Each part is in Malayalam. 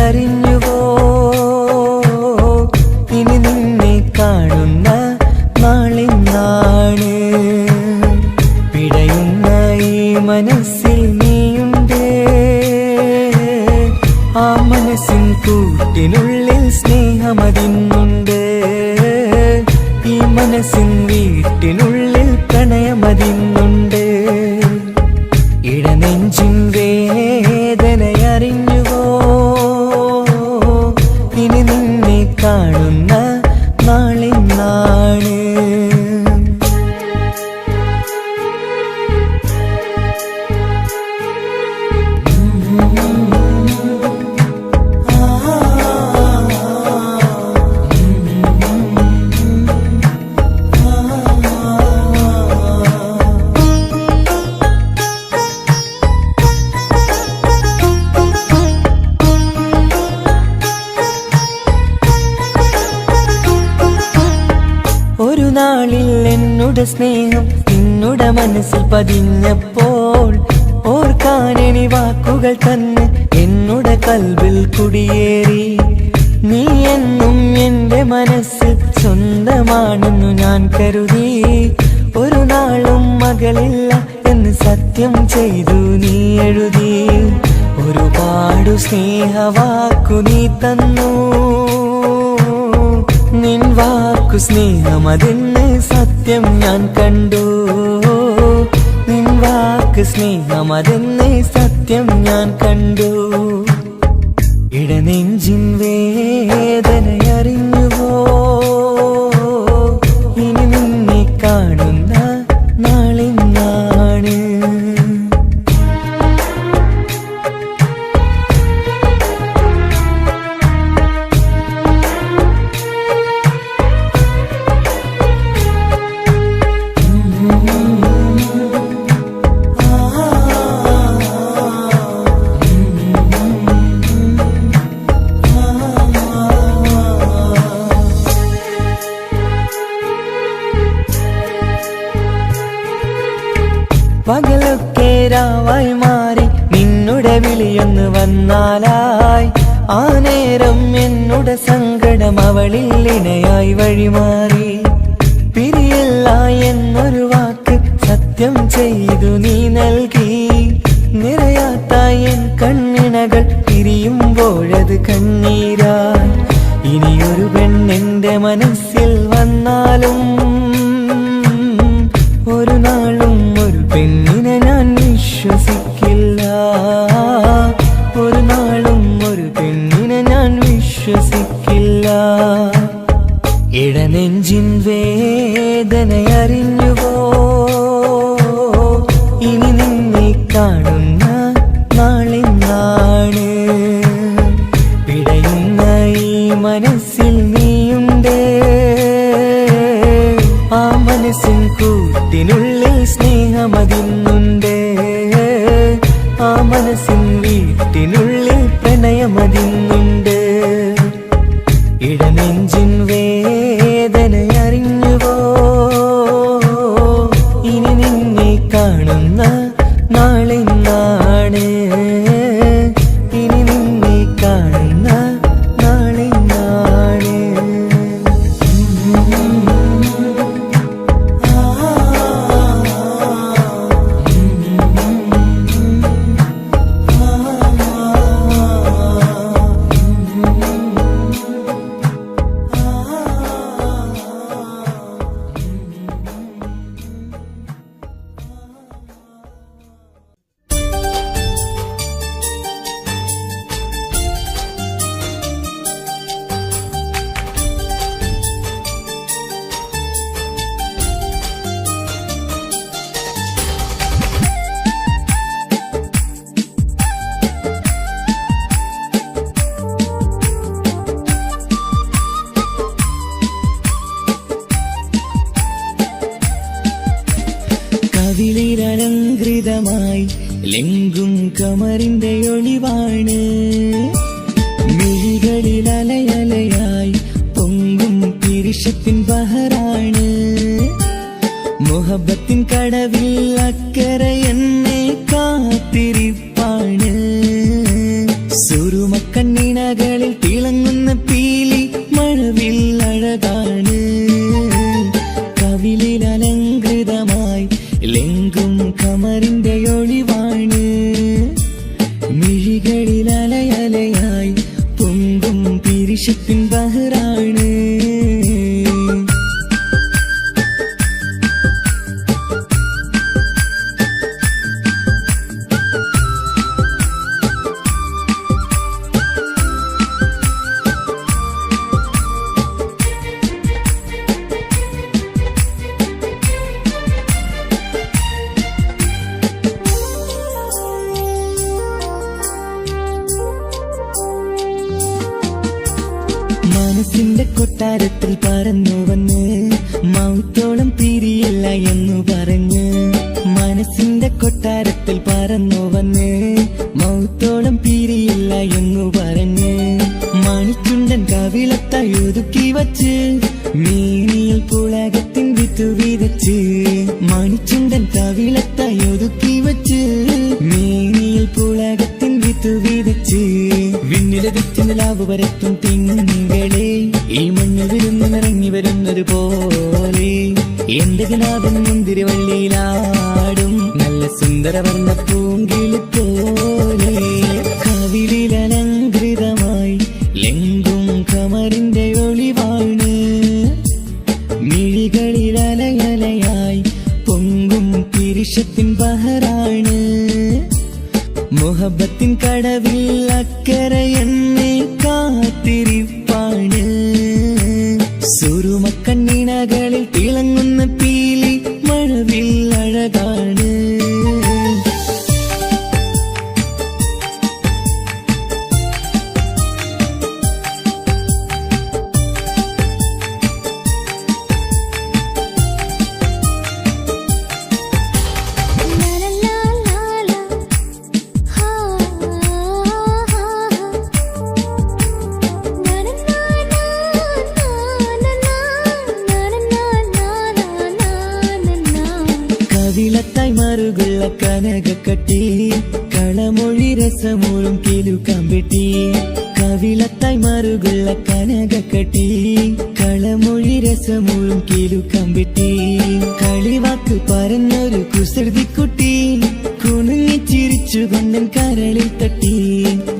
അറിഞ്ഞുവോ ഇനി നിന്നെ കാണുന്ന നാളെന്നാണ് പിടയുന്ന ഈ മനസ്സിൽ നീയുണ്ട് ആ മനസ്സിൻ കൂട്ടിനുള്ളിൽ സ്നേഹമതിന്നുണ്ട് ഈ മനസ്സിൻ വീട്ടിനുള്ളിൽ പ്രണയമതിന്നുണ്ട് ഇടനെഞ്ചിൻ വേദനയറിഞ്ഞുവോ ഇനി നിന്നെ കാണുന്ന നാളെന്നാണ് ഒരു നാളിൽ എന്നോട് സ്നേഹം നിന്നുടെ മനസ്സിൽ പതിഞ്ഞപ്പോൾ ഓർക്കാനെനി വാക്കുകൾ തന്നെ എന്നോട് കൽവിൽ കുടിയേറി നീ എന്നും എന്റെ മനസ്സിൽ സ്വന്തമാണെന്നു ഞാൻ കരുതി ഒരു നാളും മകളില്ല എന്ന് സത്യം ചെയ്തു നീ എഴുതി ഒരുപാടു സ്നേഹവാക്കു നീ തന്നു നിൻ വാക്കു സ്നേഹമതെന്ന് സത്യം ഞാൻ കണ്ടു നിൻ വാക്ക് സ്നേഹമതെന്ന് സത്യം ഞാൻ കണ്ടു ഇടനെഞ്ചിൻ വേദനയറിഞ്ഞുവോ ഇനി നിന്നെ കാണുന്ന നാളെന്നാണ് പകലൊക്കെ രാവായി മാറി നിന്നുടെ വിളിയൊന്ന് വന്നാലായി ആ നേരം എന്നുടെ സങ്കടം അവളിൽ ഇണയായി വഴിമാറി പിരിയില്ല എന്നൊരു വാക്ക് സത്യം ചെയ്തു നീ നൽകി നിറയാത്ത എൻ കണ്ണിണകൾ പിരിയുമ്പോഴത് കണ്ണീരായി ഇനിയൊരു പെണ്ണെന്റെ മനസ്സിൽ വന്നാലും ഒരു നാളും ഒരു പെണ്ണിനെ ഞാൻ വിശ്വസിക്കില്ല ഒരു നാളും ഒരു പെണ്ണിനെ ഞാൻ വിശ്വസിക്കില്ല ഇടനെഞ്ചിൻ വേദനയറിഞ്ഞുവോ ഇനി നിന്നെ കാണുന്ന നാളെന്നാണ് പിടയുന്ന ഈ മനസ്സിൽ നീയുണ്ട് ആ മനസ്സിൻ കൂട്ടിനുള്ളിൽ സ്നേഹമതിന്നുണ്ട് ആ മനസ്സിൻ വീട്ടിനുള്ളിൽ പ്രണയമതിന്നുണ്ട് ഇടനെഞ്ചിൻ വേദനയറിഞ്ഞുവോ ഇനി നിന്നെ കാണുന്ന നാളെന്നാണ് ഇനി നിന്നെ കാണുന്ന നാളെന്നാണ് കവിളിലലങ്കൃതമായി ലെങ്കും കമറിന്റെ ഒളിവാണ് മിഴികളിൽ അലയലയായി പൊങ്കും പിരിശത്തിൻ ബഹറാണ് മുഹബത്തിൻ കടവിൽ അക്കരെ എന്നെ കാത്തിരിപ്പാണ് സുറുമക്കണ്ണിനക ബഹറാണ്. മനസ്സിന്റെ കൊട്ടാരത്തിൽ പറന്നു വന്ന് മൗത്തോളം പിരിയില്ല എന്നു പറഞ്ഞ്. മനസ്സിന്റെ കൊട്ടാരത്തിൽ പറന്നു വന്ന് മൗത്തോളം പിരിയില്ല എന്നു പറഞ്ഞ്. മണിച്ചുണ്ടൻ കവിളത്തായി ഒതുക്കി വച്ച് മീനിയിൽ പുളകത്തിൻ വിത്തു വിതച്ച്. മണിച്ചുണ്ടൻ കവിളത്തായി ഒതുക്കി വച്ച് മീനിയിൽ പുളകത്തിൻ വിത്തു വിതച്ച്. വിണ്ണിലതിച്ചു നിലാവ് വരത്തും തിങ്കളെ ഈ മണ്ണിൽ വിരുന്നിറങ്ങി വരുന്നത് പോലെ എന്റെ കിനാവൻ മുന്തിരിവള്ളിയിലാടും നല്ല സുന്ദരവർണ്ണ പൂങ്കിളി പോലെ. കവിളിലലങ്കൃതമായി ലെങ്കും കമറിന്റെ ഒളിവാണ്. മിഴികളിലലയലയായി പൊങ്കും പിരിശത്തിൻ ബഹറാണ്. മുഹബത്തിൻ കടവിൽ അക്കരെ എന്നെ കാത്തിരിപ്പാണ്. സുറുമക്കണ്ണിണകളിൽ തിളങ്ങുന്ന പീലി മഴവിൽ അഴകാണ്. കവിളത്തായി മറുകുള്ള കനകക്കട്ടി കളമൊഴി രസമൂറും കിലുക്കാമ്പെട്ടി. കവിളത്തായി മറുകുള്ള കനകക്കട്ടി കളമൊഴി രസമൂറും കിലുക്കാമ്പെട്ടി. കളിവാക്ക് പറഞ്ഞൊരു കുസൃതിക്കുട്ടി കുണുങ്ങിച്ചിരിച്ചു കൊണ്ടൻ കരളിൽ തട്ടി.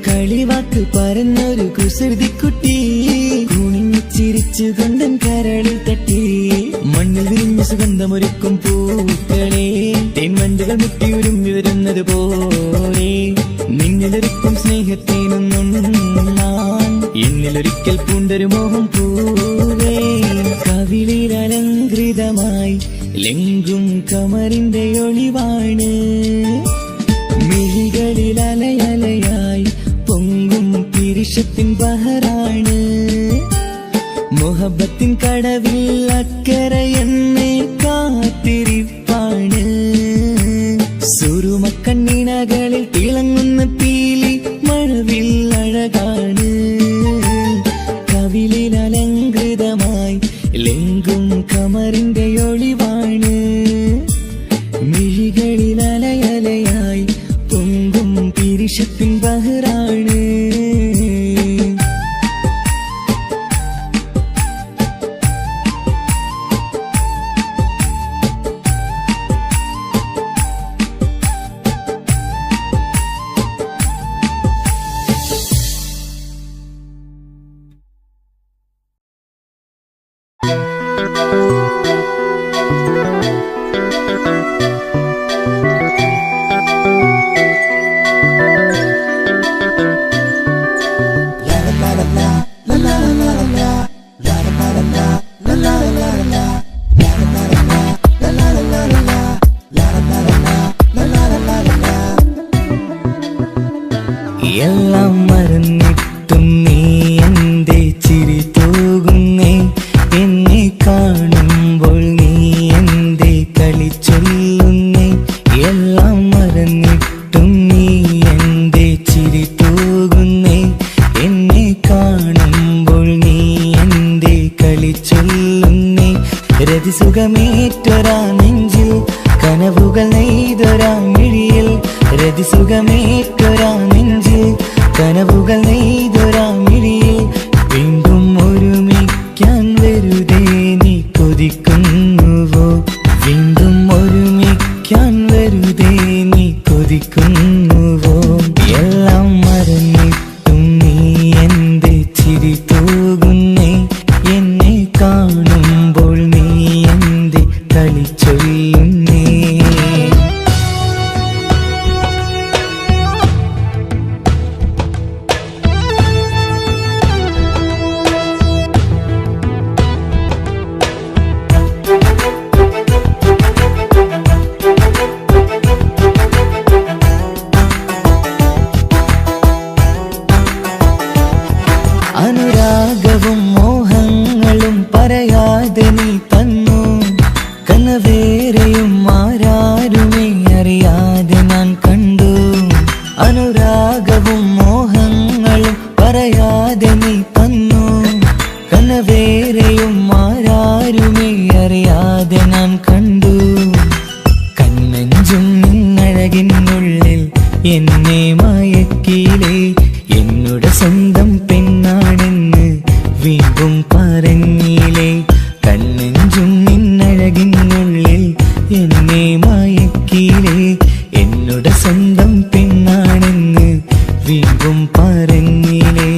കളിവാക്ക് പറഞ്ഞൊരു കുസൃതിക്കുട്ടി കുണുങ്ങിച്ചിരിച്ചു കൊണ്ടൻ കരളിൽ തട്ടി. മണ്ണിൽ വിരിഞ്ഞ സുഗന്ധമൊരുക്കും പൂക്കളെ തേൻവണ്ടുകൾ മുട്ടിയുരുമ്പി വരുന്നത് പോലെ നിന്നിലൊരുക്കും സ്നേഹത്തേനൊന്നും എന്നിലൊരിക്കൽ പൂണ്ടൊരു മോഹം പൂവേ. കവിളിലലങ്കൃതമായി ലെങ്കും കമറിന്റെ ഒളിവാണ്. മിഴികളിലലയലയായി പൊങ്കും പിരിശത്തിൻ ബഹറാണ്. മുഹബത്തിൻ കടവിൽ അക്കരെ എന്നെ കാത്തിരിപ്പാണ്. സുറുമക്കണ്ണിണകളിൽ തിളങ്ങുന്ന പീലി മഴവിൽ അഴകാണ്. കവിളിലലങ്കൃതമായി ലെങ്കും കമറിന്റെ ഒളിവാണ്. മിഴികളിലലയലയായി പൊങ്കും പിരിശത്തിൻ ബഹറാണ്. എല്ലാം മറന്നിട്ടും നീ എന്റെ ചിരി തൂകുന്നേ. എന്നെ കാണുമ്പോൾ നീ എന്റെ കളി ചൊല്ലുന്നേ. എല്ലാം മറന്നിട്ടും നീ എന്റെ ചിരി തൂകുന്നേ. എന്നെ കാണുമ്പോൾ നീ എന്റെ കളി ചൊല്ലുന്നേ. രതിസുഖമേറ്റൊരാ നെഞ്ചിൽ കനവുകൾ നെയ്തൊരാ മിഴിയിൽ. രതിസുഖമേറ്റൊരാ നെഞ്ചിൽ കനവുകൾ നെയ്തൊരാ മിഴിയിൽ. വീണ്ടും ഒരുമിക്കാൻ വെറുതെ നീ കൊതിക്കുന്നുവോ? വീണ്ടും ഒരുമിക്കാൻ വെറുതെ നീ കൊതിക്കുന്നുവോ? എല്ലാം മറന്നിട്ടും നീ എന്റെ ചിരി തൂകുന്നേ. വേറെയും ആരാരുമേ അറിയാതെ ഞാൻ കണ്ടു. കണ്ണെഞ്ചും നിന്നഴകിനുള്ളിൽ എന്നെ മയക്കിയിലേ, എന്നുടെ സ്വന്തം പെണ്ണാണെന്ന് വീണ്ടും പറഞ്ഞില്ലേ. കണ്ണെഞ്ചും നിന്നഴകിനുള്ളിൽ എന്നെ മയക്കിയിലേ, എന്നുടെ സ്വന്തം പെണ്ണാണെന്ന് വീണ്ടും പറഞ്ഞില്ലേ.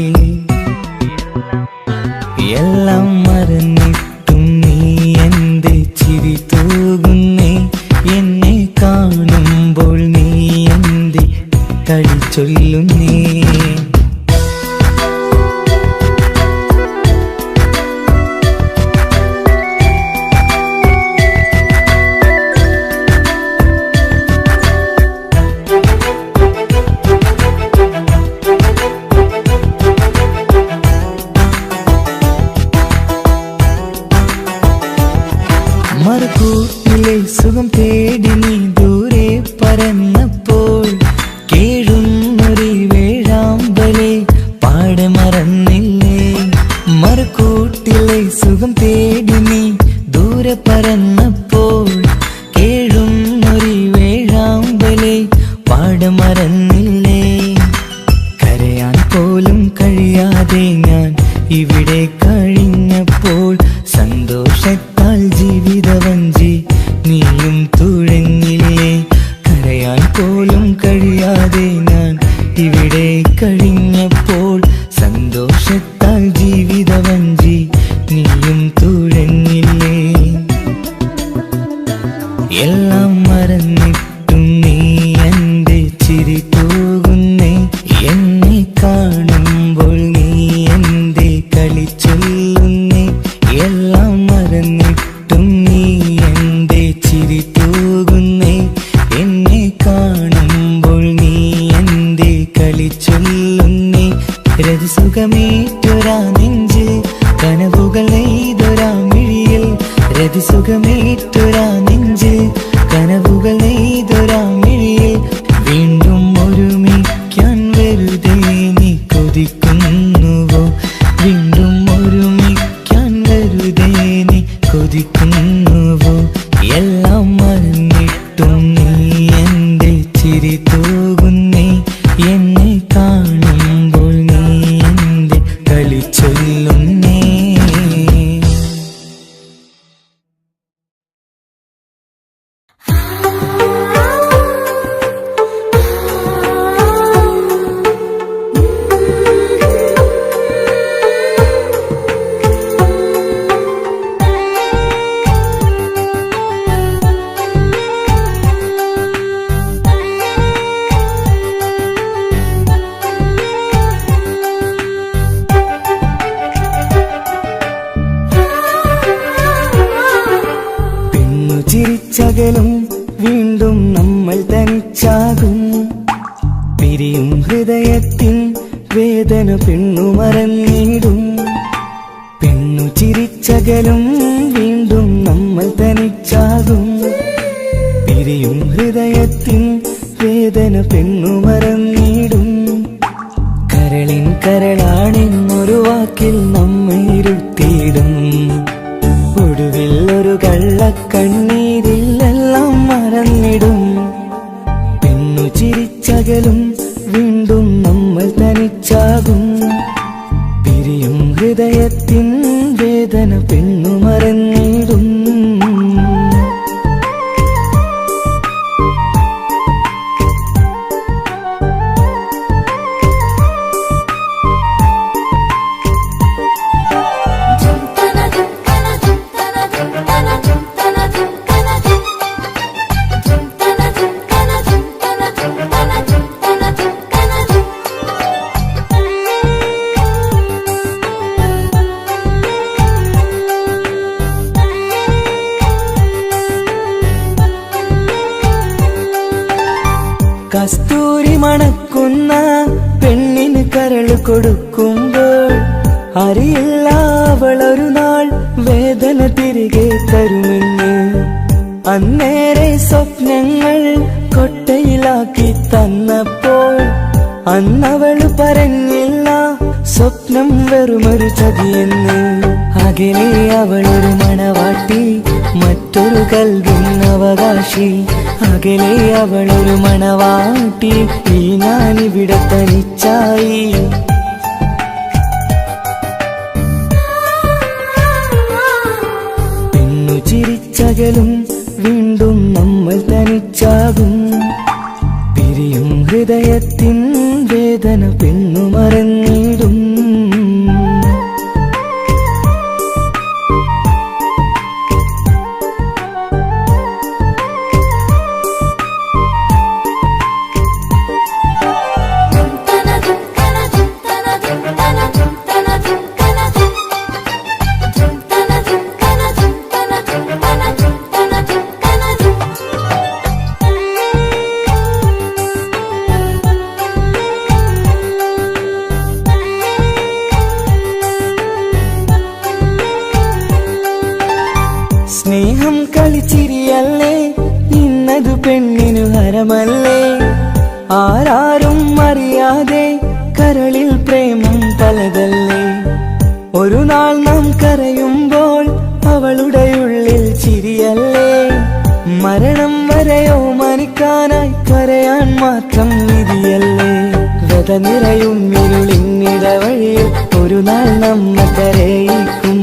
എല്ലാം മറന്നിട്ടും നീ എന്റെ ചിരി തൂകുന്നേ, എന്നെ കാണുമ്പോൾ നീ എന്റെ കളി ചൊല്ലുന്നേ. മറുകൂട്ടിലെ സുഖം തേടി നീ ദൂരെ പറന്നപ്പോൾ, കേഴുന്നൊരു വേഴാമ്പലെ പാടെ മറന്നില്ലേ. മറുകൂട്ടിലെ സുഖം തേടി നീ ദൂരെ പറന്നപ്പോൾ, കേഴുന്നൊരു വേഴാമ്പലെ പാടെ മറന്നില്ലേ. കരയാൻ പോലും കഴിയാതെ ഞാൻ ഇവിടെ കഴിഞ്ഞപ്പോൾ, സന്തോഷത്താൽ ജീവിതവഞ്ചി നീയും തുഴഞ്ഞില്ലേ. കരയാൻ പോലും കഴിയാതെ ഞാൻ ഇവിടെ കഴിഞ്ഞപ്പോൾ, സന്തോഷത്താൽ ജീവിതവഞ്ചി നീയും തുഴഞ്ഞില്ലേ. എല്ലാം മറന്നിട്ടും നീ എന്റെ ചിരി തൂകുന്നേ, എന്നെ കാണുമ്പോൾ നീ എന്റെ കളി ചൊല്ലുന്നേ. എല്ലാം മറന്നിട്ടും നീ എന്റെ ചിരി തൂകുന്നേ, എന്നെ കാണുമ്പോൾ നീ എന്റെ കളി ചൊല്ലുന്നേ. രതിസുഖമേറ്റൊരാ നെഞ്ചിൽ കനവുകൾ നെയ്തൊരാ മിഴിയിൽ, രതിസുഖമേറ്റൊരാ നെഞ്ചിൽ കനവുകൾ നെയ്തൊരാ മിഴിയിൽ, വീണ്ടും ഒരുമിക്കാൻ വെറുതെ നീ കൊതിക്കുന്നുവോ, വീണ്ടും ഒരുമിക്കാൻ വെറുതെ നീ കൊതിക്കുന്നുവോ. എല്ലാം മറന്നിട്ടും നീ എന്റെ ചിരി തൂകുന്നേ, എന്നെ കാണുമ്പോൾ നീ എന്റെ കളി ചൊല്ലുന്നേ. ചിരിച്ചകലും വീണ്ടും നമ്മൾ തനിച്ചാകും, പിരിയും ഹൃദയത്തിൻ വേദന പെണ്ണു മറന്നിടും. പെണ്ണു ചിരിച്ചകലും വീണ്ടും നമ്മൾ തനിച്ചാകും, പിരിയും ഹൃദയത്തിൻ വേദന പെണ്ണു മറന്നിടും. കരളിൻ കരളാണെന്നൊരു വാക്കിൽ നമ്മെ ഇരുത്തിയിടും, ഒടുവിൽ ഒരു കള്ളക്കണ്ണീരിലെല്ലാം മറന്നിടും. പെണ്ണു ചിരിച്ചകലും വീണ്ടും നമ്മൾ തനിച്ചാകും, പിരിയും ഹൃദയത്തിൻ വേദന പെണ്ണു മറന്നിടും. കസ്തൂരി മണക്കുന്ന പെണ്ണിന് കരള് കൊടുക്കുമ്പോൾ, അറിയില്ല അവളൊരു നാൾ വേദന തിരികെ തരുമെന്ന്. അന്നേരെ സ്വപ്നങ്ങൾ കൊട്ടയിലാക്കി തന്നപ്പോൾ, അന്നവള് പറഞ്ഞില്ല സ്വപ്നം വെറുമൊരു ചതിയെന്ന്. അകലെ അവളൊരു മണവാട്ടി, മറ്റൊരു കൽവിൻ അവകാശി. അകലെ അവളൊരു മണവാട്ടി, ഈ ഞാനിവിടെ തനിച്ചായി. പെണ്ണു ചിരിച്ചകലും വീണ്ടും നമ്മൾ തനിച്ചാകും. പിരിയും ഹൃദയത്തിൻ വേദന പെണ്ണു മറന്നിടും. സ്നേഹം കളിച്ചിരിയല്ലേ, ഇന്നതു പെണ്ണിനു ഹരമല്ലേ. ആരാരും അറിയാതെ കരളിൽ പ്രേമം പലതല്ലേ. ഒരു നാൾ നാം കരയുമ്പോൾ അവളുടെ ഉള്ളിൽ ചിരിയല്ലേ. മരണം വരെയോ മനിക്കാനായി കരയാൻ മാത്രം വിധിയല്ലേ. വ്യത നിറയും ഇരുളിനിടവഴിയിൽ ഒരു നാൾ നമ്മ കരയിക്കും.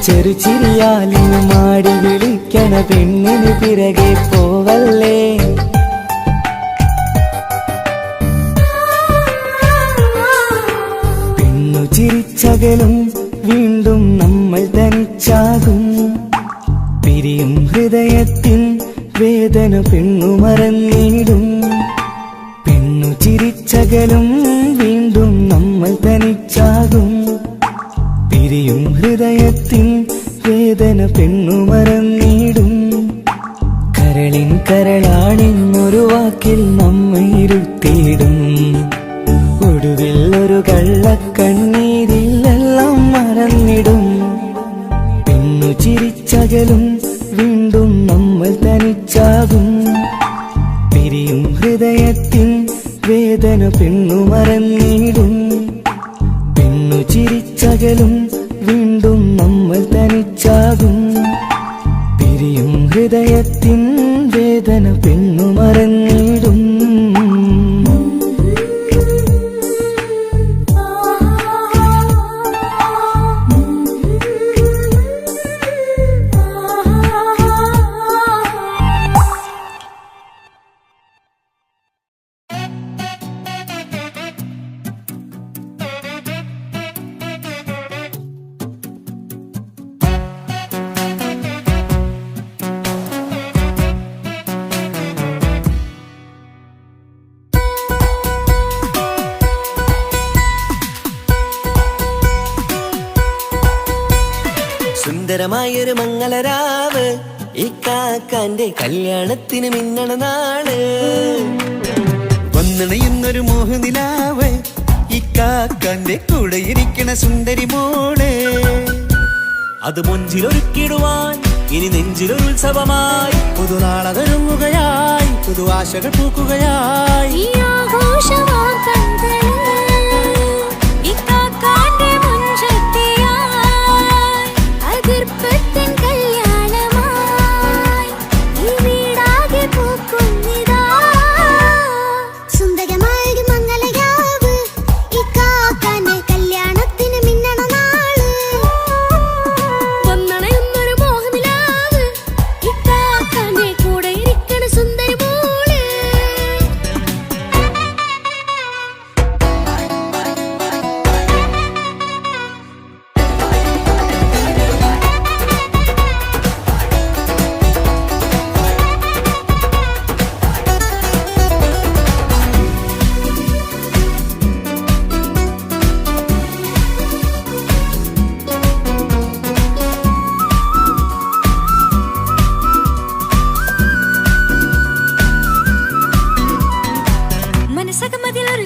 ചെറുചിരിയാലിനു മാടി വിളിക്കണ പെണ്ണിന് പിറകെ പോവല്ലേ. പെണ്ണു ചിരിച്ചകലും വീണ്ടും നമ്മൾ തനിച്ചാകും. പിരിയും ഹൃദയത്തിൻ വേദന പെണ്ണു മറന്നിടും. പെണ്ണു ചിരിച്ചകലും വീണ്ടും നമ്മൾ തനിച്ചാകും. പിരിയും ഹൃദയത്തിൻ വേദന പെണ്ണു മറന്നിടും. കരളിൻ കരളാണെന്നൊരു വാക്കിൽ നമ്മെ ഇരുത്തിയിടും. ഒടുവിൽ ഒരു കള്ളക്കണ്ണീരിലെല്ലാം മറന്നിടും. പെണ്ണു ചിരിച്ചകലും വീണ്ടും നമ്മൾ തനിച്ചാകും. പിരിയും ഹൃദയത്തിൻ വേദന പെണ്ണു മറന്നിടും. പെണ്ണു ചിരിച്ചകലും വീണ്ടും നമ്മൾ തനിച്ചാകും. പിരിയും ഹൃദയത്തിൻ വേദന പെണ്ണു മറന്നിടും. സുന്ദരമായൊരു മംഗളരാവ്, ഈ കാക്കാന്റെ കല്യാണത്തിന് മിന്നണ നാള്. വന്നിണയുന്നൊരു മോഹനിലാവ്, ഈ കാക്കാന്റെ കൂടെ ഇരിക്കണ സുന്ദരി മോള്. അത് മുഞ്ചിലൊരുക്കിടുവാൻ ഇനി നെഞ്ചിലൊരു ഉത്സവമായി. പുതുനാളതൊരുങ്ങുകയായി, പുതു ആശകൾ പൂക്കുകയായി.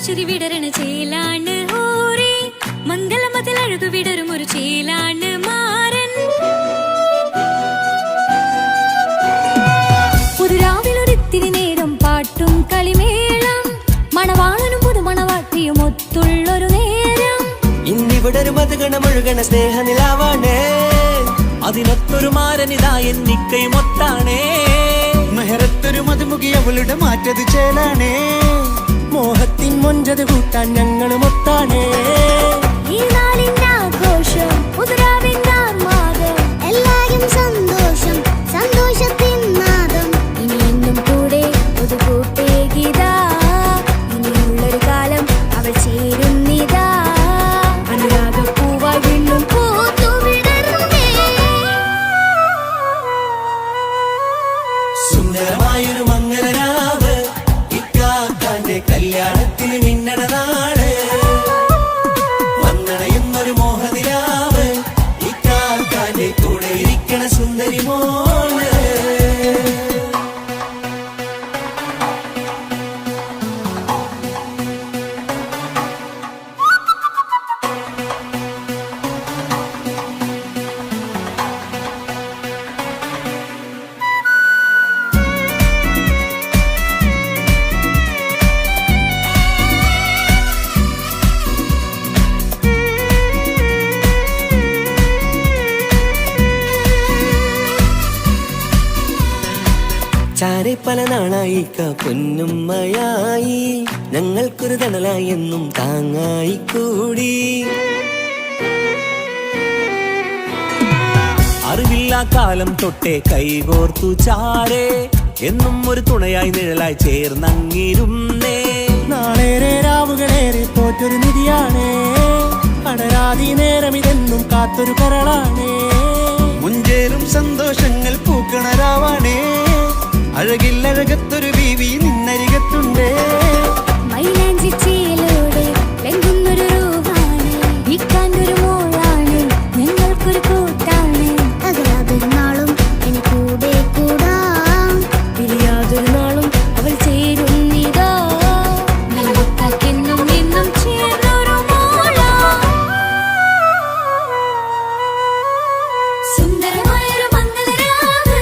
ചിരി വിടരണ ചേലാണ് ഹോറി, മംഗളമതിൽ അഴകു വിടരും ഒരു ചേലാണ് മാരൻ. പുതുരാവിലൊരിത്തിരി നേരം പാട്ടും കളിമേളം, മണവാളനും പുതുമണവാട്ടിയും ഒത്തുള്ളൊരു നേരം. ഇന്നിവിടെ ഒരു മധുഗണമൊഴുകണ സ്നേഹനിലാവാണ്. അതിനൊത്തൊരു മാരനിതാ എന്നിക്കൈമൊത്താണേ. മെഹറത്തൊരു മധുമുഖി അവളുടെ മാറ്റത് ചേലാണേ. മോഹത്തിൻ മൊഞ്ചത് കൂട്ടാൻ ഞങ്ങൾ മൊത്താണേ. ഈ നാളിന്റെ ആഘോഷം പുതുരാവിന്റെ ആർമാദം എല്ലാരും സന്തോഷം സന്തോഷത്തിൻ നാദം ഇനി എന്നും കൂടെ പുതുകൂട്ടേ ഗീതാ ഇനിയുള്ളൊരു കാലം അവൾ ചേരുന്നിതാ അനുരാഗപ്പൂവായി വീണ്ടും പൂത്തു വിടർന്നേ. സുന്ദരമായൊരു മംഗലരാവ് ഇക്കാക്കാന്റെ കല്യാണത്തിന് മിന്നണ നാട്. വന്നണയുന്നൊരു മോഹനിലാവ് ഇക്കാക്കാന്റെ കൂടെ ഇരിക്കണ സുന്ദരി മോള്. ചാരെ പല നാളായി പൊന്നുമ്മയായി ഞങ്ങൾക്കൊരു തണലായി എന്നും താങ്ങായി കൂടി. അറിവില്ലാ കാലം തൊട്ടേ കൈകോർത്തു ചാരേ എന്നും ഒരു തുണയായി നിഴലായി ചേർന്നങ്ങിരുന്നേ. നാളേറെ രാവുകളേറെ പോറ്റൊരു നിധിയാണേ. അടരാതി നേരം ഇതെന്നും കാത്തൊരു കരളാണേ. മുഞ്ചേറും സന്തോഷങ്ങൾ പൂക്കണരാവാണേ. അഴകില്ലഴകത്തൊരു ബീവി നിന്നരികത്തുണ്ടേ. മൈലാഞ്ചി ചേലോടെ ലംഘുന്നൊരു രൂപാണ് ഇക്കാണ്ടൊരു മോളാണ് ഞങ്ങൾക്കൊരു കൂട്ടാണ് അകലാതൊരു നാളും ഇനി കൂടെ കൂടാം പിരിയാതൊരു നാളും അവൾ ചേരുന്നിതാ നൽകുക്കാക്കെന്നും എന്നും ചേർന്നൊരു മോളാ. സുന്ദരമായൊരു മംഗലരാവ്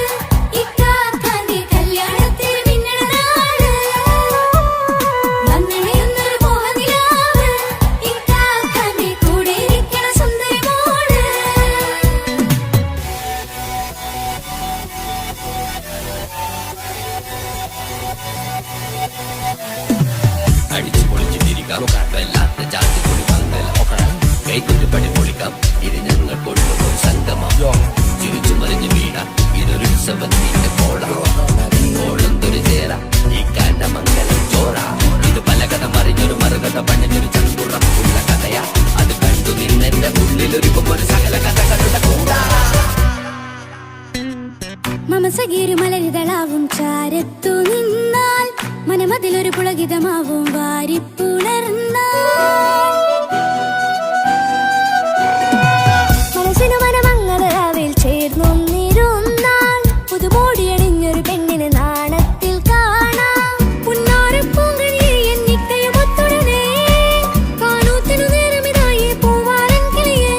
ഇക്കാക്കാന്റെ കല്യാണത്തിന് മിന്നണ നാട്. വന്നണയുന്നൊരു മോഹനിലാവ് ഇക്കാക്കാന്റെ കൂടെ ഇരിക്കണ സുന്ദരി മോള്. അടിച്ചു പൊളിച്ചു തിരിക്കാം കടലാത്ത ജാതി പൊളി പന്തല ഒക്കണം കൈക്കൊരു പടി പൊളിക്കാം ഇത് ഞങ്ങൾ കൊണ്ടുപോകും സംഗമം ചിരിച്ചു മറിഞ്ഞു വീടാം ഇതൊരു ഉത്സവത്തിന്റെ കോളന്തൊരു ചേര ഈ കാണ്ട മംഗലം ചോറ ഇത് പല കഥ മറിഞ്ഞൊരു മറുകഥ പണിഞ്ഞൊരു ചങ്കുറം ഉള്ള കഥയാ അത് കണ്ടു നിന്നെന്റെ ഉള്ളിലൊരുക്കുമ്പോൾ സകല കഥകളുടെ കൂടാ. മമസഗീരു മലരിതളാവും ചാരത്തു നിന്നാൽ മനമതിലൊരു പുളകിതമാവും വാരിപ്പുണർന്നാൽ മനസ്സിനു മനമങ്ങതരാവിൽ ചേർന്നൊന്നിരുന്നാൽ പുതുമോടിയണിഞ്ഞൊരു പെണ്ണിന് നാണത്തിൽ കാണാം പുന്നാരപ്പൂങ്കണിയെ എന്നിക്കയുമൊത്തുടനെ കാനൂത്തിനു നേരമിതായി പൂവാലൻ കിളിയേ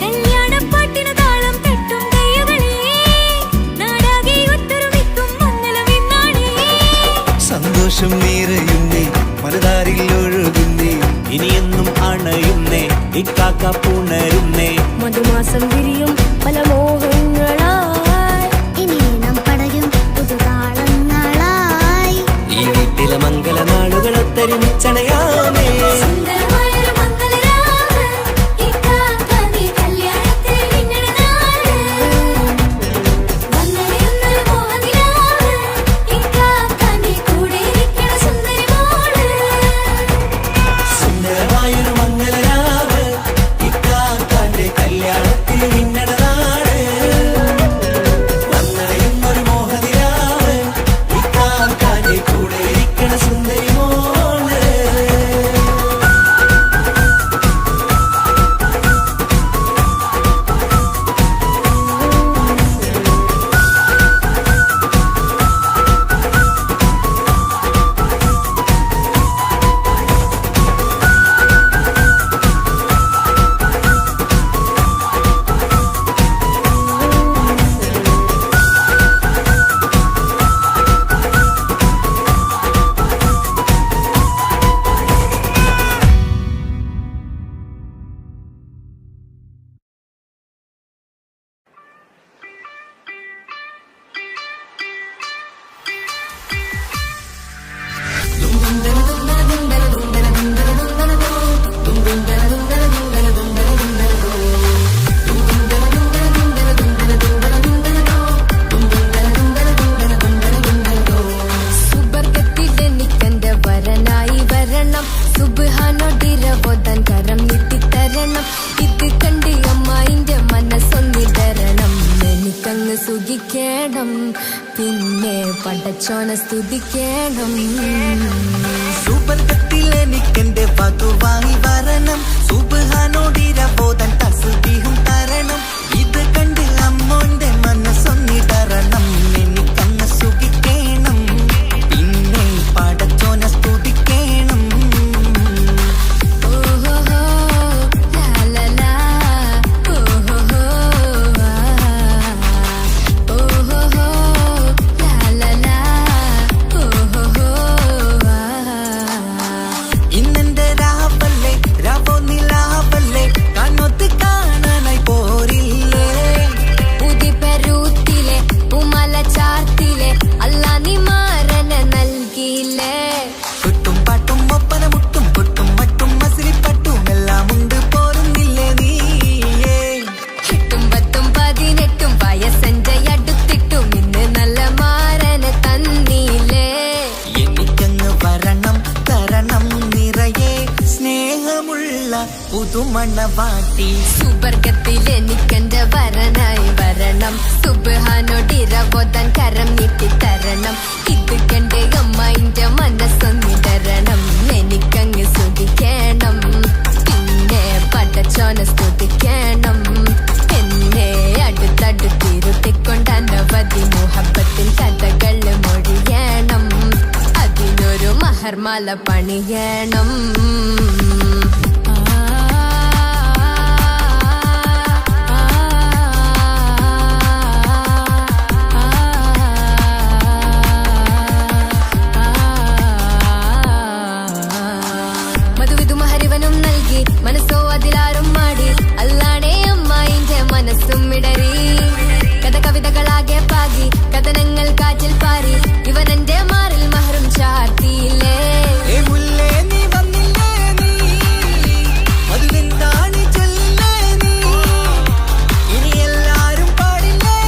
കല്യാണപ്പാട്ടിന് താളം തെട്ടും കയ്യുകളെ നാടാകെ ഒത്തൊരുമിക്കും മംഗലമെന്നാണേ. സന്തോഷം നിറയുന്നേ മനതാരിൽ ഒഴുകുന്നേ. ഇനിയെന്നും അണയുന്നേ ഇക്കാക്ക പുണരുന്നേ. മധുമാസം വിരിയും പല മോഹങ്ങളായി ഇനി നാം പടരും പുതുതാളങ്ങളായി. ഈ വീട്ടിലെ മംഗല നാളുകളൊത്തൊരുമിച്ചണയാമേ. സുന്ദരമായൊരു മംഗലരാവ് ഇക്കാക്കാന്റെ കല്യാണത്തിന് മിന്നണ നാട്. വന്നണയുന്നൊരു മോഹനിലാവ് ഇക്കാക്കാന്റെ കൂടെ ഇരിക്കണ സുന്ദരി മോള്. സുന്ദരമായൊരു മംഗലരാവ് ഇക്കാക്കാന്റെ കല്യാണത്തിന് മിന്നണ നാട്. വന്നണയുന്നൊരു മോഹനിലാവ് ഇക്കാക്കാന്റെ കൂടെ ഇരിക്കണ സുന്ദരി മോള്. സ്തുതിക്കണം, പിന്നെ പടച്ചോനെ സ്തുതിക്കണം. സുബർഗത്തിൽ എനിക്കെന്റെ വധുവായി വരണം, സുബ്ഹാനോടിരബോധൻ തസ്ബീഹും തരണം. ഇത് കണ്ട് അമ്മോന്റെ മനസ്സൊന്നിടറണം, എനിക്കങ്ങ് സുഖിക്കണം, പിന്നെ പടച്ചോനെ സ്തുതിക്കണം. ഓഹോ ലാ ലാ ലാ, ഓഹോ ഓഹോ ലാ ലാ ലാ, ഓഹോ. ഇന്നെന്റെ രാവല്ലേ രാവോ നിലാവല്ലേ, കണ്ണൊത്ത് കാണാനായി പോരില്ലേ. ഉദിപെരൂത്തിലെ ഉമല ചാർത്തിലെ അല്ലാ നീ മാരനെ നൽകിയില്ലേ. കുട്ടും പാട്ടും ഒപ്പന മുട്ടും കൊട്ടും മട്ടും മസിലിപ്പട്ടും എല്ലാം ഉണ്ട് പോരുന്നില്ലേ നീയേ. 8 10 18 വയസ്സെന്റെ അടുത്തിട്ടും ഇന്ന് നല്ല മാരനെ തന്നീലേ. എനിക്കങ്ങ് വരണം തരണം നിറയെ സ്നേഹമുള്ള പുതുമണവാട്ടി. സുബർഗത്തിൽ എനിക്കെന്റെ വരനായി വരണം, സുബ്ഹാനോടിരബോധൻ കരം നീട്ടി തരണം. ഇത് കണ്ട് അമ്മന്റെ മനസ്സൊന്നിടരണം, എനിക്കങ്ങ് സ്തുതിക്കണം, പിന്നെ പടച്ചോനെ സ്തുതിക്കണം. എന്നെ അടുത്തടുത്തിരുത്തിക്കൊണ്ട് അനവധി മുഹബത്തിൻ കഥകൾ മൊഴിയണം, അതിനൊരു മഹർമാല പണിയണം. മധുവിധു മഹരിവനും നൽകി, മനസ്സോ അതിലാരും മാടി, അല്ലാണേ അമ്മായിന്റെ മനസ്സും ഇടറി. കഥ കവിതകളാകെ പാകി, കഥനങ്ങൾ കാറ്റിൽ പാറി, ഇവനെന്റെ മാറിൽ മഹറും ചാർത്തിയില്ലേ. ഏ മുല്ലേ നീ വന്നില്ലേ നീ, മധുവെന്താണ് ചൊല്ലില്ലേ നീ, ഇനി എല്ലാരും പാടില്ലേ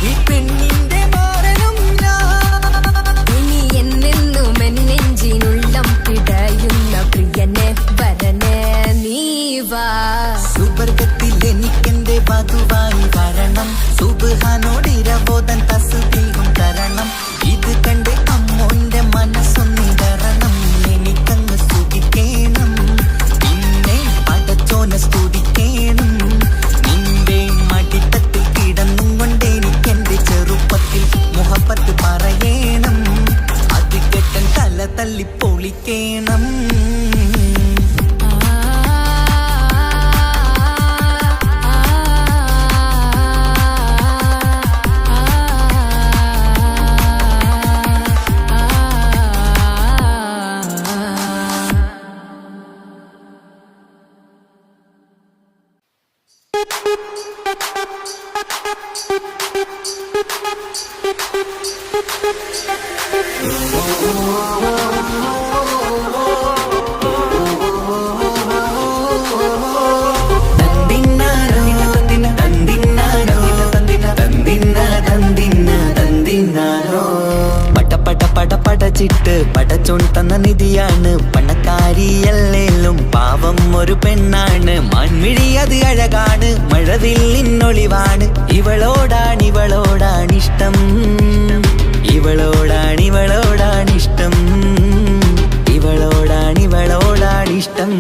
ഈ പെണ്ണിന്റെ മാറനും ഞാൻ. ഇനി എന്നെന്നും എൻ നെഞ്ചിനുള്ളം പിടയുന്ന പ്രിയനെ വരനെ നീ വാ. സുബർഗത്തിൽ എനിക്കെന്റെ വധുവായി വരണം, സുബ്ഹാനോടിരബോധൻ തസ്ബീഹും തരണം. ഇത് കണ്ട് അമ്മോന്റെ മനസ്സൊന്നിടറണം, എനിക്കങ്ങ് സുഖിക്കണം, പിന്നെ പടച്ചോനെ സ്തുതിക്കണം. നിന്റെ മടിത്തട്ടിൽ കിടന്നും കൊണ്ട് എനിക്കെന്റെ ചെറുപ്പത്തിൽ മുഹബത്ത് പറയണം, അത് കെട്ടൻ തല തല്ലി പൊളിക്കണം. പടച്ചിട്ട് പടച്ചോൺ തന്ന നിധിയാണ്, പണക്കാരിയല്ലേലും പാവം ഒരു പെണ്ണാണ്. മാൻമിഴി അത് അഴകാണ്, മഴവില്ലിന്നൊളിവാണ്, ഇവളോടാണിഷ്ടം, ഇവളോടാണിഷ്ടം, ഇവളോടാണിഷ്ടം.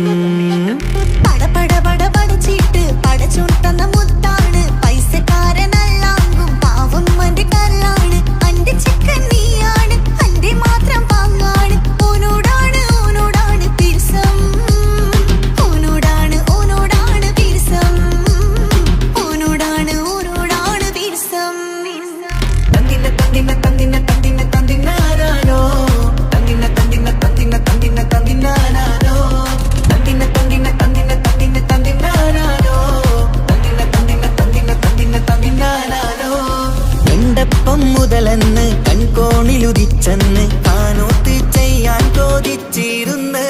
പടച്ചിട്ട് പടച്ചോൺ തന്ന മുത്താണ്, പൈസക്കാരനല്ലാങ്കും പാവം അന്റെ കല്ലാണ്. അന്റെ ചിക്കൻ നീയാണ്, അന്റെ മാത്രം പാങ്ങാണ്, ഓനോടാണ് പിരിസം, ഓനോടാണ് പിരിസം, ഓനോടാണ് പിരിസം. തന്തിന തന്തിന തന്തിന തന്തിന തന്തിനാരോ, തന്തിന തന്തിന തന്തിന തന്തിന തന്തിനാരോ, തന്തിന തന്തിന തന്തിന തന്തിന തന്തിനാരോ, തന്തിന തന്തിന തന്തിന തന്തിന തന്തിനാരോ. എണ്ടപ്പം മുതലെന്ന് കൺകോണിലുദിച്ചെന്ന് കാനോത്ത് ചെയ്യാൻ ചോദിച്ചിരുന്ന്,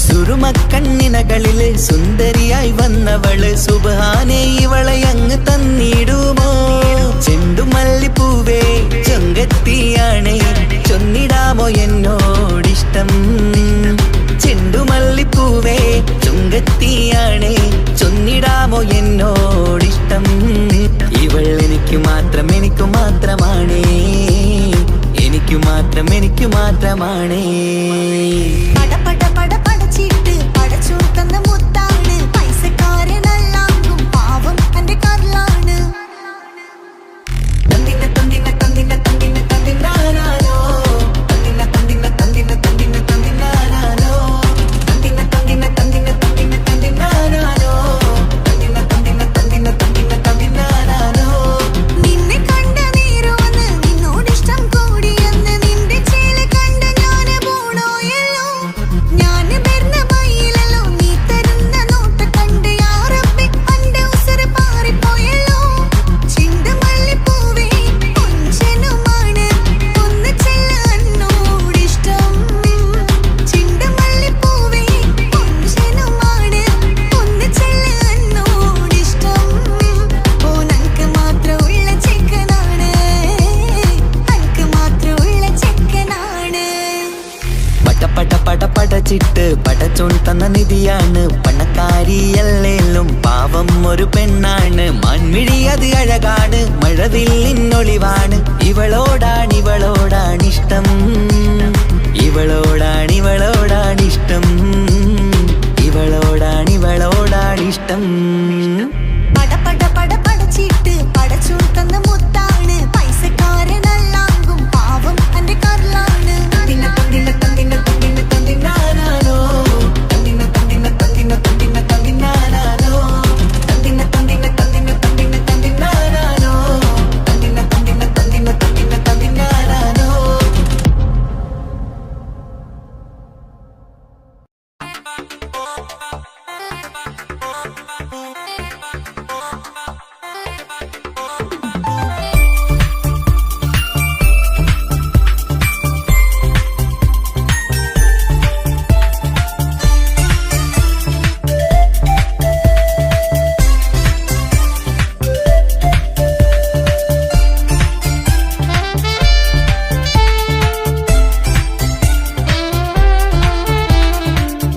സുറുമക്കണ്ണിനകളില് സുന്ദരിയായി വന്നവള് സുബ്ഹാനെ ഇവളെ അങ്ങ് തന്നിടുമോ. ചെണ്ടുമല്ലിപ്പൂവേ ചൊങ്കത്തിയാണ്, ചൊന്നിടാമോ എന്നോടിഷ്ടം. ചെണ്ടുമല്ലിപ്പൂവേ ചൊങ്കത്തിയാണ്, ചൊന്നിടാമോ എന്നോടിഷ്ടം. ഇവൾ എനിക്ക് മാത്രം കണ്ണാണ് മാൻമിഴി അത് അഴകാണ് മഴവില്ലിന്നൊളിവാണ് ഇവളോടാണിഷ്ടം ഇവളോടാണിഷ്ടം ഇവളോടാണിഷ്ടം പട പട പട പടച്ചിട്ട് പടച്ചു തന്ന മുത്താണ് പൈസക്കാരനല്ലാങ്കും പാവം എന്റെ കരളാണ് തന്തിന തന്തിന തന്തിന തന്തിന തന്തിനാനാനോ തന്തിന തന്തിന തന്തിന തന്തിന തന്തിനാനാനോ തന്തിന തന്തിന തന്തിന തന്തിന തന്തിനാനാനോ തന്തിന തന്തിന തന്തിന തന്തിന തന്തിനാനാനോ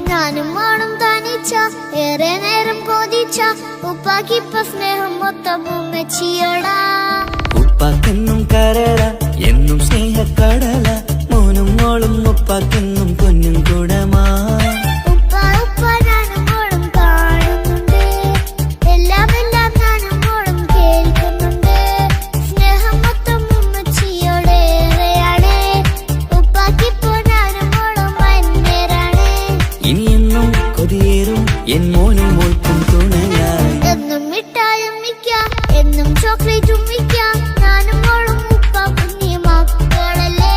ഞാനും മോളും തനിച്ച ഏറെ നേരം കൊതിച്ച ഉപ്പാക്കിപ്പ സ്നേഹം മൊത്തം ഉമ്മച്ചിയോടാ ഉപ്പാക്കെന്നും കരള എന്നും സ്നേഹക്കടല മോനും മോളും ഉപ്പാക്കെന്നും പൊന്നും കുടമാ ഉപ്പ ഉപ്പ ഞാനും മോളും കാണുന്നുണ്ട് എല്ലാം എല്ലാം ഞാനും മോളും കേൾക്കുന്നുണ്ട് സ്നേഹം മൊത്തം ഉമ്മച്ചിയോടേറെയാണ് ഉപ്പാക്കിപ്പോ ഞാനും മോളും വന്നേരാണ് ഇനിയെന്നും കൊതിയേറും എൻ മോനും മോൾക്കും തുണയായി എന്നും മിഠായും മിക്കാം എന്നും ചോക്ലേറ്റും മിക്കാം ഞാനും മോളും ഉപ്പ കുഞ്ഞി മക്കളല്ലേ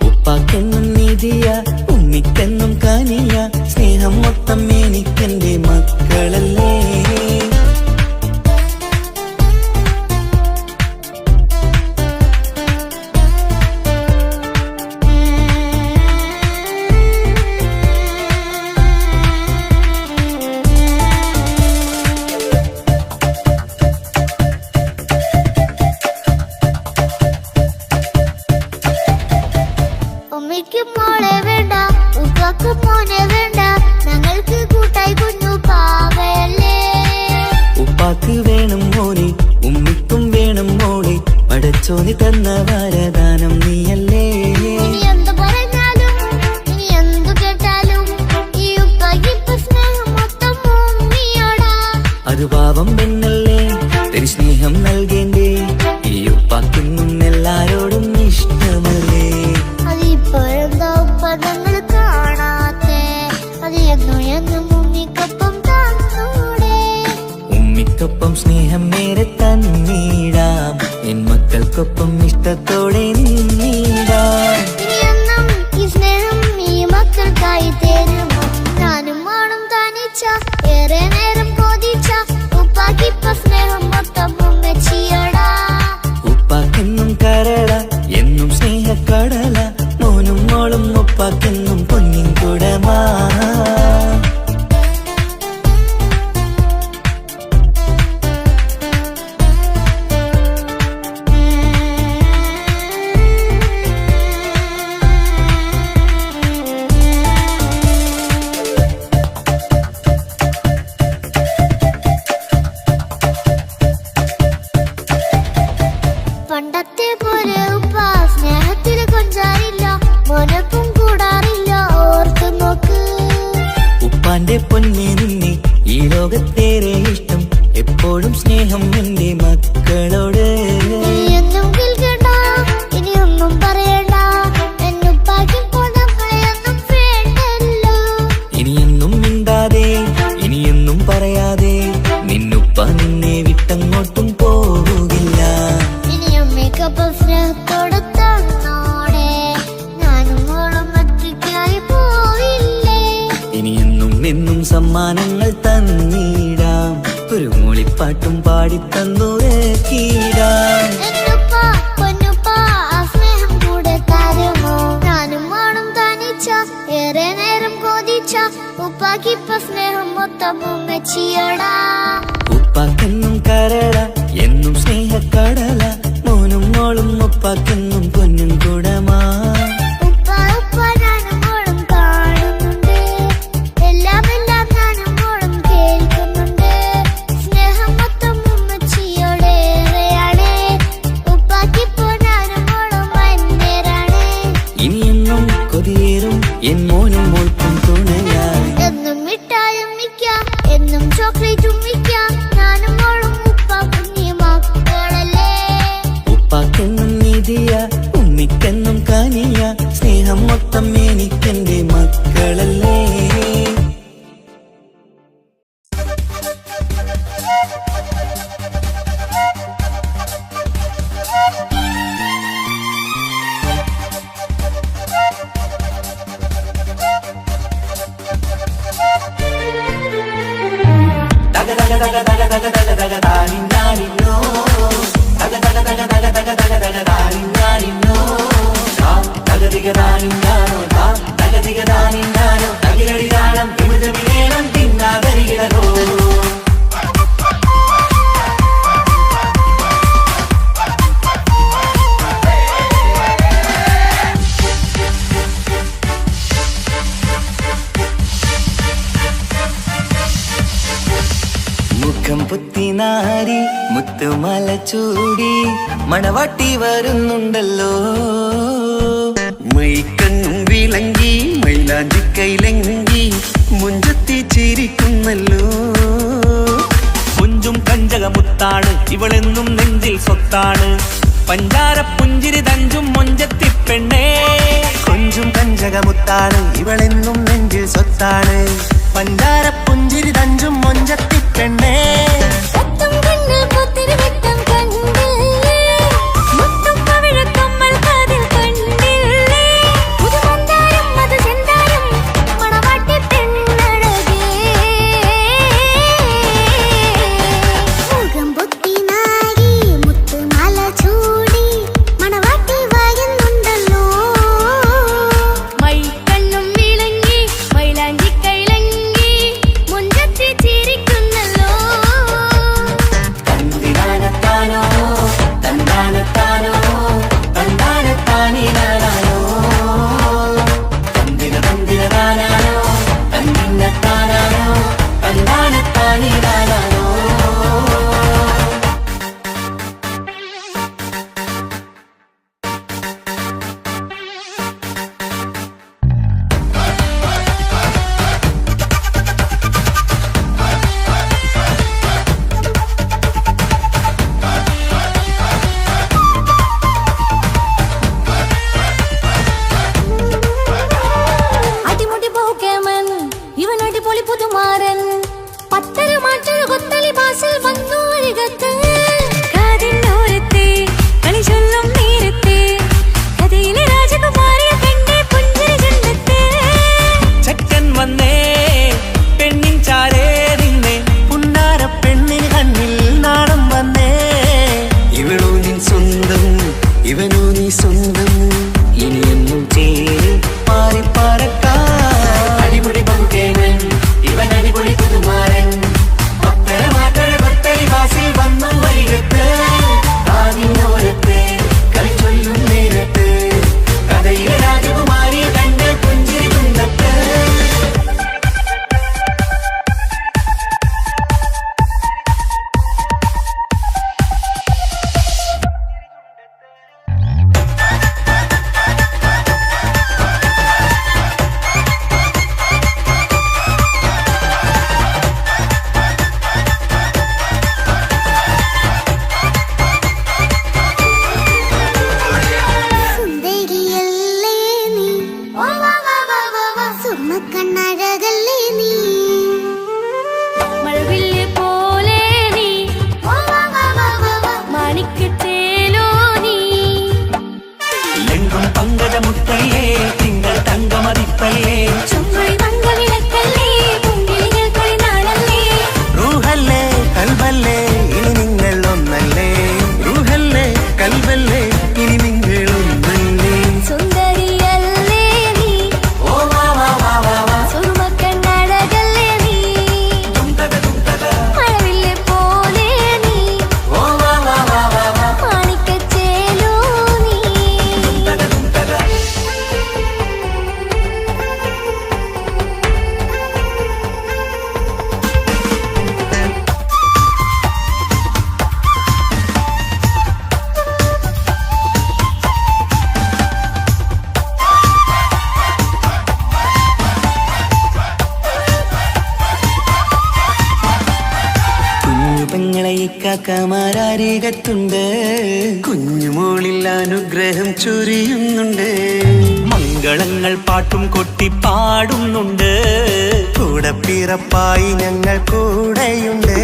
ഉപ്പാക്കെന്നും നീതിയ ഉമ്മിക്കെന്നും കാനിയ സ്നേഹം മൊത്തം എനിക്കെന്റെ മക്കളല്ലേ ഉമ്മയ്ക്ക് മോളെ വേണ്ട ഉപ്പാക്ക് മോനെ വേണ്ട ഞങ്ങൾക്ക് കൂട്ടായി കുഞ്ഞു പാവയല്ലേ ഉപ്പാക്ക് വേണം മോനെ ഉമ്മിക്കും വേണം മോളെ പടച്ചോനി തന്ന വരദാനം നീയല്ലേ ഇനി എന്ത് പറഞ്ഞാലും ഇനി എന്തു കേട്ടാലും ഈ ഉപ്പാക്ക് ഇപ്പൊ സ്നേഹം മൊത്തം ഉമ്മിയോടാ അത് പാവം പെണ്ണല്ലേ തരി സ്നേഹം നൽകേണ്ടേ ഈ ഉപ്പാക്കെന്നും എല്ലാരോടും ഇഷ്ടമല്ലേ അതിപ്പോഴെന്താ ഉപ്പ ഞങ്ങൾ കാണാത്തെ അത് എന്നും എന്നും ഉമ്മിക്കൊപ്പം തന്നൂടെ ഉമ്മിക്കൊപ്പം സ്നേഹം നേരെ തന്നീടാം എൻ മക്കൾക്കൊപ്പം ഇഷ്ടത്തോടെ നിന്നീടാം ഇനിയെന്നും ഈ സ്നേഹം ഈ മക്കൾക്കായി തരുമോ ഞാനും മോളും തനിച്ച ഏറെ നേരം കൊതിച്ച ഉപ്പാക്കിപ്പ സ്നേഹം മൊത്തം ഉമ്മച്ചിയോടാ ഉപ്പാക്കെന്നും കരള എന്നും സ്നേഹക്കടല മോനും മോളും ഉപ്പാക്കെന്നും പൊന്നിൻ കുടമാ പണ്ടത്തെ പോലെ ഉപ്പ സ്നേഹത്തിൽ കൊഞ്ചാറില്ല മോനൊപ്പം കൂടാറില്ല ഓർത്തു നോക്ക് ഉപ്പാന്റെ പൊന്നെ നിന്നെ ഈ ലോകത്തേറെ ഇഷ്ടം എപ്പോഴും സ്നേഹം എന്റെ മക്കളോട് ഇനി എന്നും കേൾക്കണ്ട ഇനി ഒന്നും പറയണ്ട എന്നുപ്പാക്കിപ്പോ നമ്മളെയൊന്നും വേണ്ടല്ലോ ഇനിയെന്നും മിണ്ടാതെ ഇനിയെന്നും പറയാതെ നിന്നുപ്പ നിന്നെ വിട്ടങ്ങോട്ടും പോവുകില്ല ഇനി അമ്മയ്ക്കൊപ്പം സ്നേഹത്തോടെ തന്നോടെ ഞാനും മോളും ഒറ്റയ്ക്കായി പോയില്ലേ ഇനിയെന്നും എന്നും സമ്മാനങ്ങൾ തന്നീടാം ഒരു മൂളിപ്പാട്ടും പാടിത്തന്നുറക്കീടാം എന്നുപ്പ പൊന്നുപ്പ ആ സ്നേഹം കൂടെ തരുമോ ഞാനും മോളും തനിച്ച ഏറെ നേരം കൊതിച്ച ഉപ്പാക്കിപ്പ സ്നേഹം മൊത്തം ഉമ്മച്ചിയോടാ ഉപ്പാക്കെന്നും കരള എന്നും സ്നേഹക്കടല മോനും മോളും ഉപ്പാക്കെന്നും പൊന്നും കുടമാ ഉപ്പ ഉപ്പ ഞാനും മോളും കാണുന്നുണ്ട് എല്ലാം എല്ലാം ഞാനും മോളും കേൾക്കുന്നുണ്ട് സ്നേഹം മൊത്തം വാപ്പക്കെന്നും നിധിയ ഉമ്മിക്കെന്നും കാനിയ സ്നേഹം മൊത്തം എനിക്കെന്റെ മക്കളല്ലേ. മുഖം പുത്തിനാരി മുത്തുമല ചൂടി മണവാട്ടി വരുന്നുണ്ടല്ലോ. മൈക്കണ്ണും വിളങ്ങി മൈലാഞ്ചി കൈലങ്കി മുഞ്ചത്തി ചിരിക്കുന്നല്ലോ. കുഞ്ചും കഞ്ചകമുത്താണ് ഇവളെന്നും നെഞ്ചിൽ സ്വത്താണ്. പഞ്ചാര പുഞ്ചിരി തഞ്ചും മൊഞ്ചത്തി പെണ്ണേ. കൊഞ്ചും കഞ്ചകമുത്താണ് ഇവളെന്നും നെഞ്ചിൽ സ്വത്താണ്. പഞ്ചാര പുഞ്ചിരി തഞ്ചും മൊഞ്ചത്തി പെണ്ണേ. ഒത്തും കണ്ണിൽ പുത്തിരി വെട്ടം കണ്ടില്ലേ, മുത്തും പവിഴക്കമ്മൽ കാതിൽ കണ്ടില്ലേ, പുതുമന്ദാരം മധുചന്ദാരം മണവാട്ടി പെണ്ണഴകേ. മുഖം പൊത്തി നാരി മുത്തുമാല ചൂടി മണവാട്ടി വരുന്നുണ്ടല്ലോ. മൈക്കണ്ണും വിളങ്ങി മൈലാഞ്ചി കൈലങ്കി മുഞ്ചത്തി ചിരിക്കുന്നല്ലോ. കാക്കമാരരികത്തുണ്ട്, കുഞ്ഞുമോളിൽ അനുഗ്രഹം ചൊരിയുന്നുണ്ട്. മംഗളങ്ങൾ പാട്ടും കൊട്ടി പാടുന്നുണ്ട്, കൂടെ പിറപ്പായി ഞങ്ങൾ കൂടെയുണ്ട്.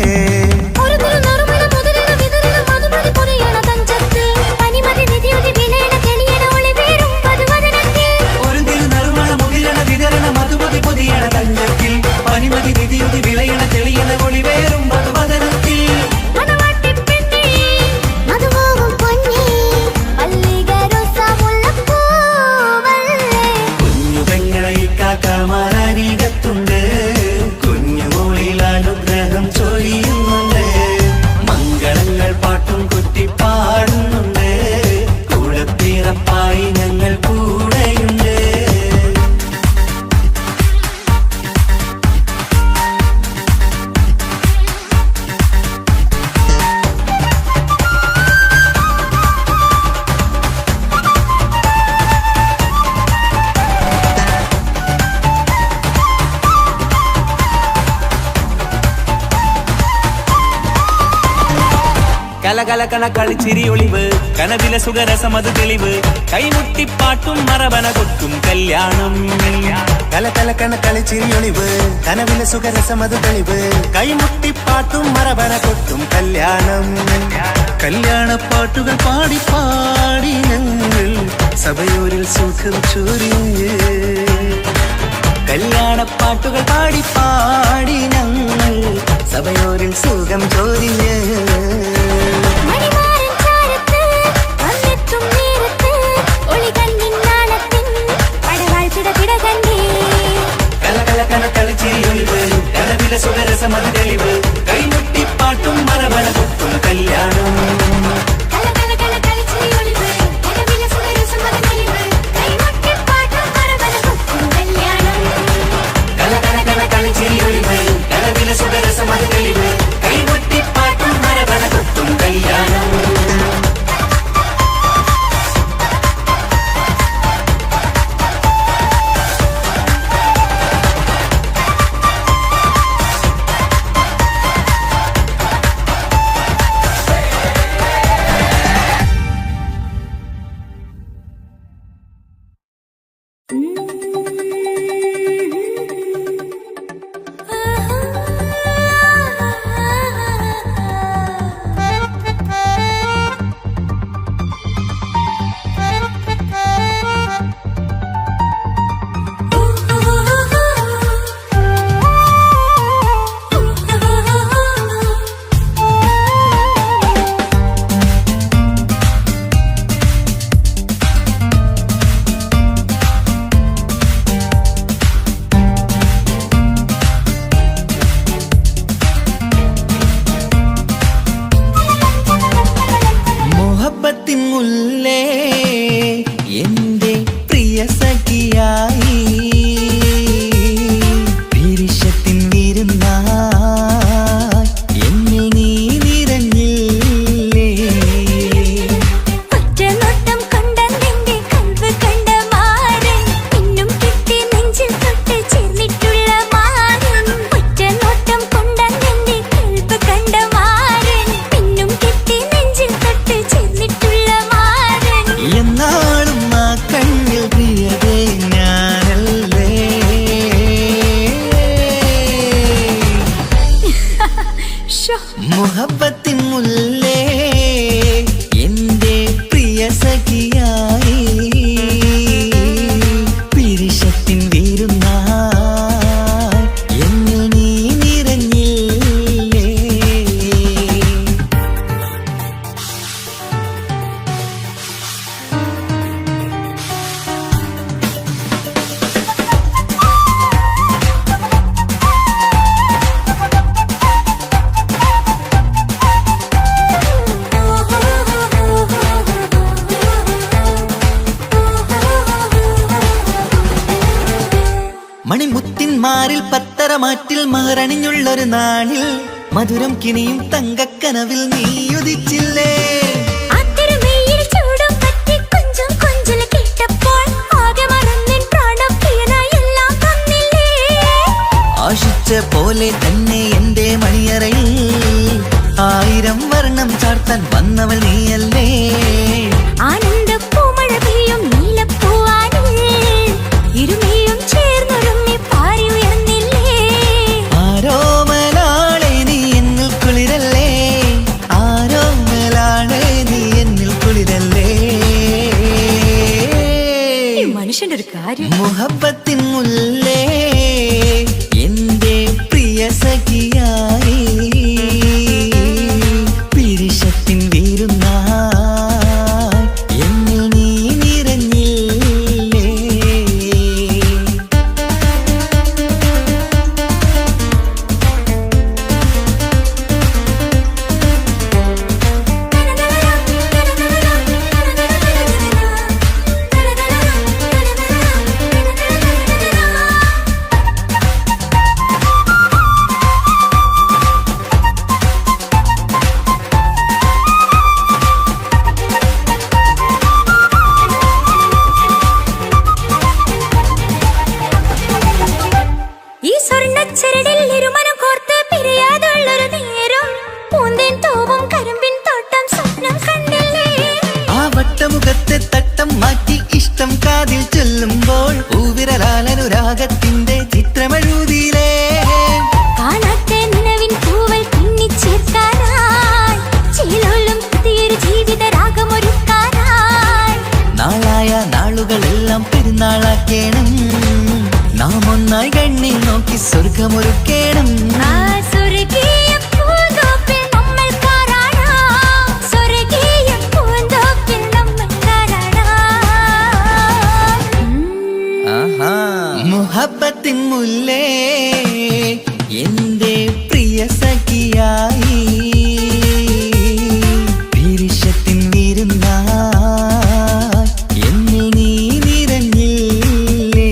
ഒരു തിരുനറുമണ മുതിരണ വിതരണ മധുമതി പൊതിയണ തഞ്ചത്തിൽ പനിമതി നിധിയുതി വിലയണ തെളിയണ ഒളിവേറും പതുവദനത്തിൽ. ഒരു തിരുനറുമണ മുതിരണ വിതരണ മധുമതി പൊതിയണ തഞ്ചത്തിൽ പനിമതി നിധിയുതി വിളയണ തെളിയണ ഒളിവേറും മധുവദനത്തിൽ. മണവാട്ടിപ്പെണ്ണേ മധുവാകും പൊന്നേ മല്ലികരസമുല്ലപ്പൂവല്ലേ. കുഞ്ഞുപെങ്ങളെ കാക്കമാരരികത്തുണ്ട്, കുഞ്ഞുമോളിൽ അനുഗ്രഹം ചൊരിയുന്നുണ്ട്. മംഗളങ്ങൾ പാട്ടും കുത്തി പാടുന്നുണ്ട്, കൂടെ പിറപ്പായി ഞങ്ങൾ കൂടെയുണ്ട്. കലകലകണ കളിച്ചിരി ഒളിവ്, കനവില സുഖരസമത് തെളിവ്, കൈമുട്ടിപ്പാട്ടും മറവന കൊട്ടും കല്യാണം. കലകലകണ കളിച്ചിരിയൊളിവ്, കനവിലെ സുഖരസമത് തെളിവ്, കൈമുട്ടിപ്പാട്ടും മറവന കൊട്ടും കല്യാണം. കല്യാണപ്പാട്ടുകൾ പാടി പാടി ഞങ്ങൾ സഭയൂരിൽ സുഖം ചൊരിഞ്ഞ്. കല്യാണപ്പാട്ടുകൾ പാടി പാടി ഞങ്ങൾ സഭയോരിൽ സുഖം ചൊരിഞ്ഞ്. മണിമാരൻ ചാരത്ത് വന്നെത്തും നേരത്ത് ഒളികണ്ണിൻ നാളത്തിൻ പടവാൾ പിടപിട കണ്ടേ. കലകലകണ കളിച്ചിരിയൊളിവ്, കനവിലെ സുഖരസമത് തെളിവ്, കൈമുട്ടിപ്പാട്ടും മറവന കൊട്ടും കല്യാണം. കലകലകല കളിച്ചിരിയൊളിവ്, കനവിലെ സുഖരസമത് തെളിവ്, കൈമുട്ടിപ്പാട്ടും മറവന കൊട്ടും കല്യാണം. കലകലകണ കളിച്ചിരിയൊളിവ്, കനവിലെ സുഖരസമത് തെളിവ്, കൈമുട്ടിപ്പാട്ടും മറവന കൊട്ടും കല്യാണം. മുഹബത്തിൻ മുല്ലേ എന്റെ പ്രിയ സഖിയായി, പിരിശത്തിൻ വിരുന്നായി എന്നിൽ നീ നിറഞ്ഞില്ലേ. ഒറ്റനോട്ടം കൊണ്ടെന്റെ കൽവ് കണ്ട മാരൻ പിന്നും കിട്ടി നെഞ്ചിൽ തൊട്ട് ചേർന്നിട്ടുള്ള മാരൻ. ഒറ്റനോട്ടം കൊണ്ടെന്റെ കൽവ് കണ്ട മാരൻ പിന്നും കിട്ടി നെഞ്ചിൽ തൊട്ട് ചേർന്നിട്ടുള്ള മാരൻ. എന്നാളും ആ കണ്ണിൽ പ്രിയതേ ഞാനല്ലേ. മുഹബത്തിൻ മുല്ലേ എന്റെ പ്രിയ സഖിയായി, പിരിശത്തിൻ വിരുന്നായി എന്നിൽ നീ നിറഞ്ഞില്ലേ. മണിമുത്തിന്മാരിൽ പത്തരമാറ്റിൽ മഹറണിഞ്ഞുള്ളൊരു നാളിൽ മധുരം കിണിയും തങ്കക്കനവിൽ നീ ഉദിച്ചില്ലേ. ആ തിരുമേയിൽ ചൂടും പറ്റി കൊഞ്ചും കൊഞ്ചല് കേട്ടപ്പോൾ ആകെ മറന്നിൻ പ്രാണപ്രിയനായി എല്ലാം തന്നില്ലേ. ആശിച്ച പോലെ തന്നെ എന്റെ മണിയറയിൽ ആയിരം വർണ്ണം ചാർത്താൻ വന്നവൾ നീയല്ലേ ആനന്ദ പൂമഴ പെയ്യും നീലപ്പൂവാനിൽ ഇരുമയും ചേർന്നൊരുങ്ങി പാറി ഉയർന്നില്ലേ ആരോമലാളെ നീ എന്നിൽ കുളിരല്ലേ ആരോമലാളെ നീ എന്നിൽ കുളിരല്ലേ മനുഷ്യന്റെ ഒരു കാര്യം മുഹബത്തിൻ മുല്ലേ എന്റെ പ്രിയ സഖിയായി പിരിശത്തിൻ വീരുന്നായി എന്നിൽ നീ നിറഞ്ഞില്ലേ ഈ സ്വർണ്ണച്ചരടിൽ ഇരുമനം കോർത്ത് പിരിയാതുള്ളൊരു നേരം പൂന്തേൻ തോവും കരിമ്പിൻ തോട്ടം സ്വപ്നം കണ്ടില്ലേ ആ വട്ടമുഖത്തെ തട്ടം മാറ്റി ഇഷ്ടം കാതിൽ ചൊല്ലുമ്പോൾ പൂവിരലാലനുരാഗത്തിന്റെ ചിത്രമെഴുതിയിലേ കാണാത്ത നിലവിൻ പൂവൽ പിന്നിച്ചേർക്കാനായി ചിലോലും പുതിയൊരു ജീവിത രാഗമൊരുക്കാനായി നാളായ നാളുകളെല്ലാം പെരുന്നാളാക്കേണം നാം ഒന്നായി കണ്ണിൽ നോക്കി സ്വർഗമൊരുക്കേണം ആ സ്വർഗീയ പൂന്തോപ്പിൽ നമ്മൾ കാണാം സ്വർഗീയ പൂന്തോപ്പിൽ നമ്മൾ കാണാം മുഹബത്തിൻ മുല്ലേ എന്റെ പ്രിയ സഖിയായി പിരിശത്തിൻ വീരുന്നായി എന്നിൽ നീ നിറഞ്ഞില്ലേ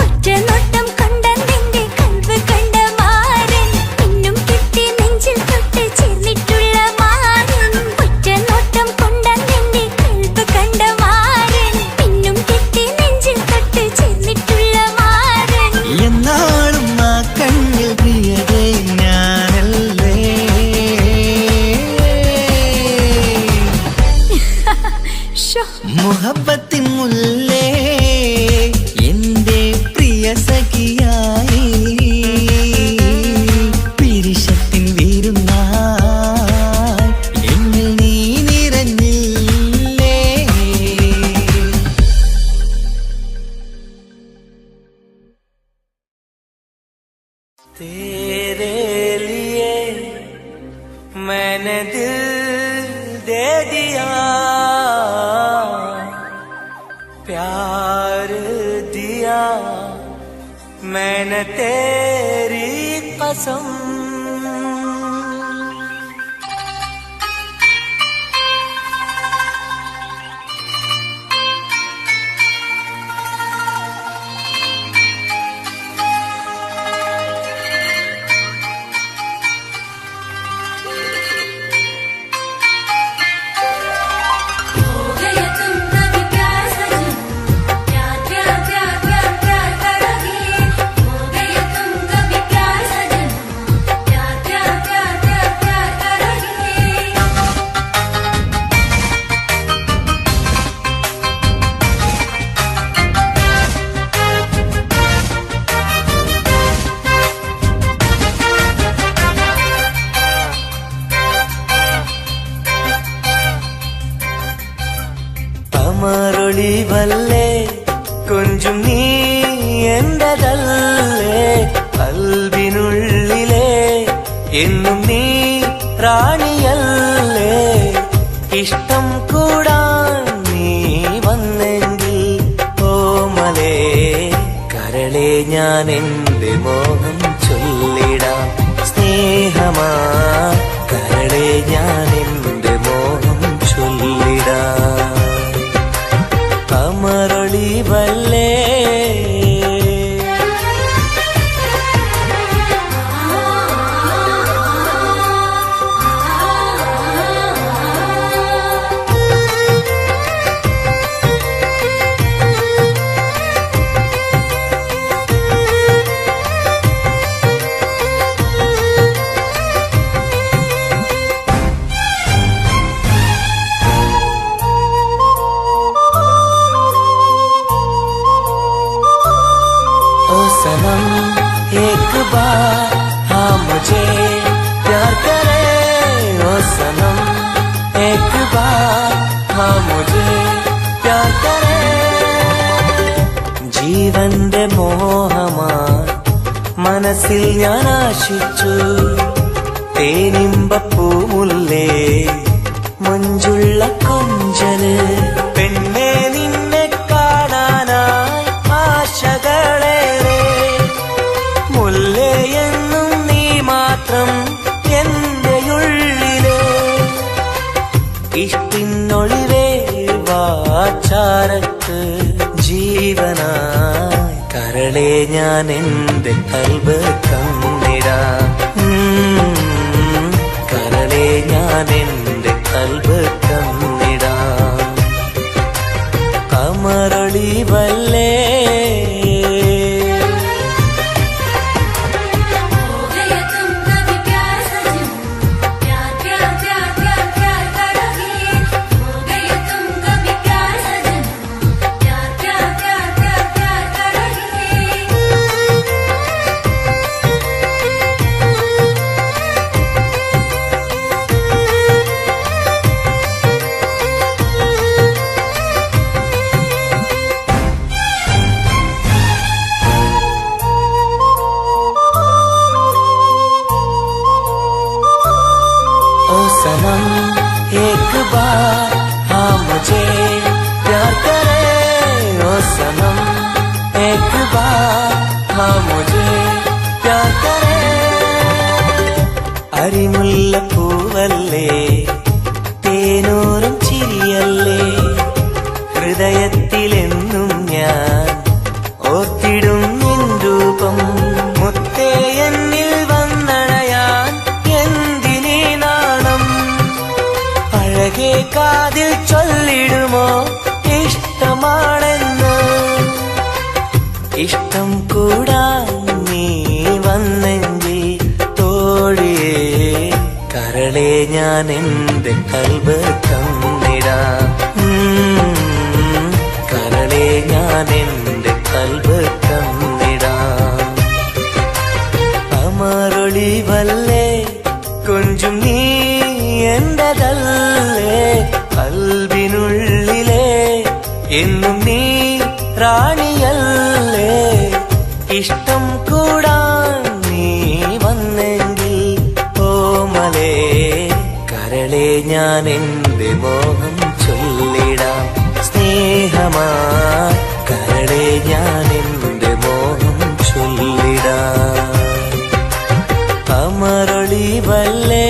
ഒറ്റ നോട്ടം കൊണ്ട നിന്റെ കൽവ് കണ്ട മാരൻ പിന്നും കിട്ടി നെഞ്ചിൽ തൊട്ട് ചേർന്നിട്ടുള്ള മാരൻ ഒറ്റ നോട്ടം കൊണ്ട നിന്റെ കൽവ് കണ്ട മാരൻ പിന്നും കിട്ടി നെഞ്ചിൽ തൊട്ട് ചേർന്നിട്ടുള്ള മാരൻ എന്നാളും ആ കണ്ണിൽ പ്രിയതേ ഞാനല്ലേ ഷോ മുഹബത്തിൻ മുല്ലേ എന്റെ പ്രിയ സഖിയായി പിരിശത്തിൻ വീരുന്നായി എന്നിൽ നീ നിറഞ്ഞില്ലേ तेरे लिए मैंने दिल दे दिया प्यार दिया मैंने तेरी कसम അമരൊളിവല്ലേ കൊഞ്ചും നീ എന്റതല്ലേ കൽബിനുള്ളിലെ എന്നും നീ റാണിയല്ലേ ഇഷ്ടം കൂടാൻ നീ വന്നെങ്കിൽ ഓമലേ കരളെ ഞാൻ എന്റെ മോഹം ചൊല്ലിടാം സ്നേഹമാ കരളെ ഞാൻ എന്റെ മോഹം ചൊല്ലിടാം അമരൊളിവല്ലേ मुझे प्यार करे ജീവന്റെ മോഹമാ മനസ്സിൽ ഞാൻ ആശിച്ചു തേനിമ്പപ്പൂമുല്ലേ മഞ്ചുള്ള കൊഞ്ചല് പെണ്ണെ നിന്നെ കാണാനായി ആശകളേറെ മുല്ലേ എന്നും നീ മാത്രം എന്റെ ഉള്ളില് ഇഷ്ടിനൊളിവേ വാചാരത്ത് ജീവനായി കരളെ ഞാൻ എന്റെ കൽബ് തന്നിടാം കരളെ ഞാൻ എന്റെ കൽബ് തന്നിടാം കമറൊളിവല്ലേ सनम एक बार हाँ मुझे प्यार करे ओ सनम एक बार हाँ मुझे प्यार करे അരിമുല്ല പൂവല്ലേ തേനൂറും ചിരിയല്ലേ ഹൃദയത്തിലെന്നും ഞാൻ ഓർത്തിടും നിൻ രൂപം മുത്തേ എന്നിൽ വന്നണയാൻ എന്തിനീ നാണം അഴകേ കാതിൽ ചൊല്ലിടുമോ ഇഷ്ടമാണെന്ന് ഇഷ്ടം കൂടാൻ നീ വന്നെങ്കിൽ തോഴിയേ കരളെ ഞാൻ എന്റെ കൽബ് തന്നിടാം കരളെ ഞാൻ എന്റെ കൽബ് തന്നിടാം അമറൊളിവല്ലേ കൊഞ്ചും നീ എന്റതല്ലേ കൽബിനുള്ളിലെ എന്നും നീ റാണിയല്ലേ ഇഷ്ടം കൂടാൻ നീ വന്നെങ്കിൽ ഓമലേ കരളെ ഞാൻ എന്റെ മോഹം ചൊല്ലിടാം സ്നേഹമാ കരളെ ഞാൻ എന്റെ മോഹം ചൊല്ലിടാം അമറൊളിവല്ലേ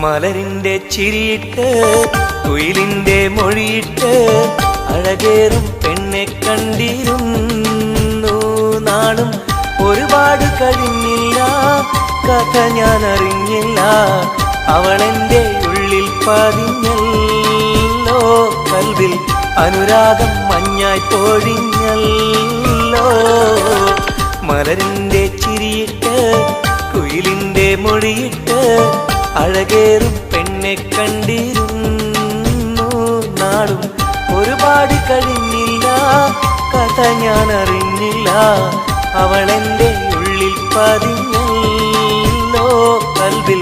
മലരിന്റെ ചിരിയിട്ട് കുയിലിന്റെ മൊഴിയിട്ട് അഴകേറും പെണ്ണെ കണ്ടിരുന്നു നാളും ഒരുപാട് കഴിഞ്ഞില്ല കഥ ഞാൻ അറിഞ്ഞില്ല അവളെന്റെ ഉള്ളിൽ പതിഞ്ഞല്ലോ കൽവിൽ അനുരാഗം മഞ്ഞായി പൊഴിഞ്ഞല്ലോ മലരിന്റെ ചിരിയിട്ട് കുയിലിന്റെ മൊഴിയിട്ട് അഴകേറും പെണ്ണെ കണ്ടിരുന്നു നാളും ഒരുപാട് കഴിഞ്ഞില്ല കഥ ഞാൻ അറിഞ്ഞില്ല അവളെന്റെ ഉള്ളിൽ പതിഞ്ഞല്ലോ കൽവിൽ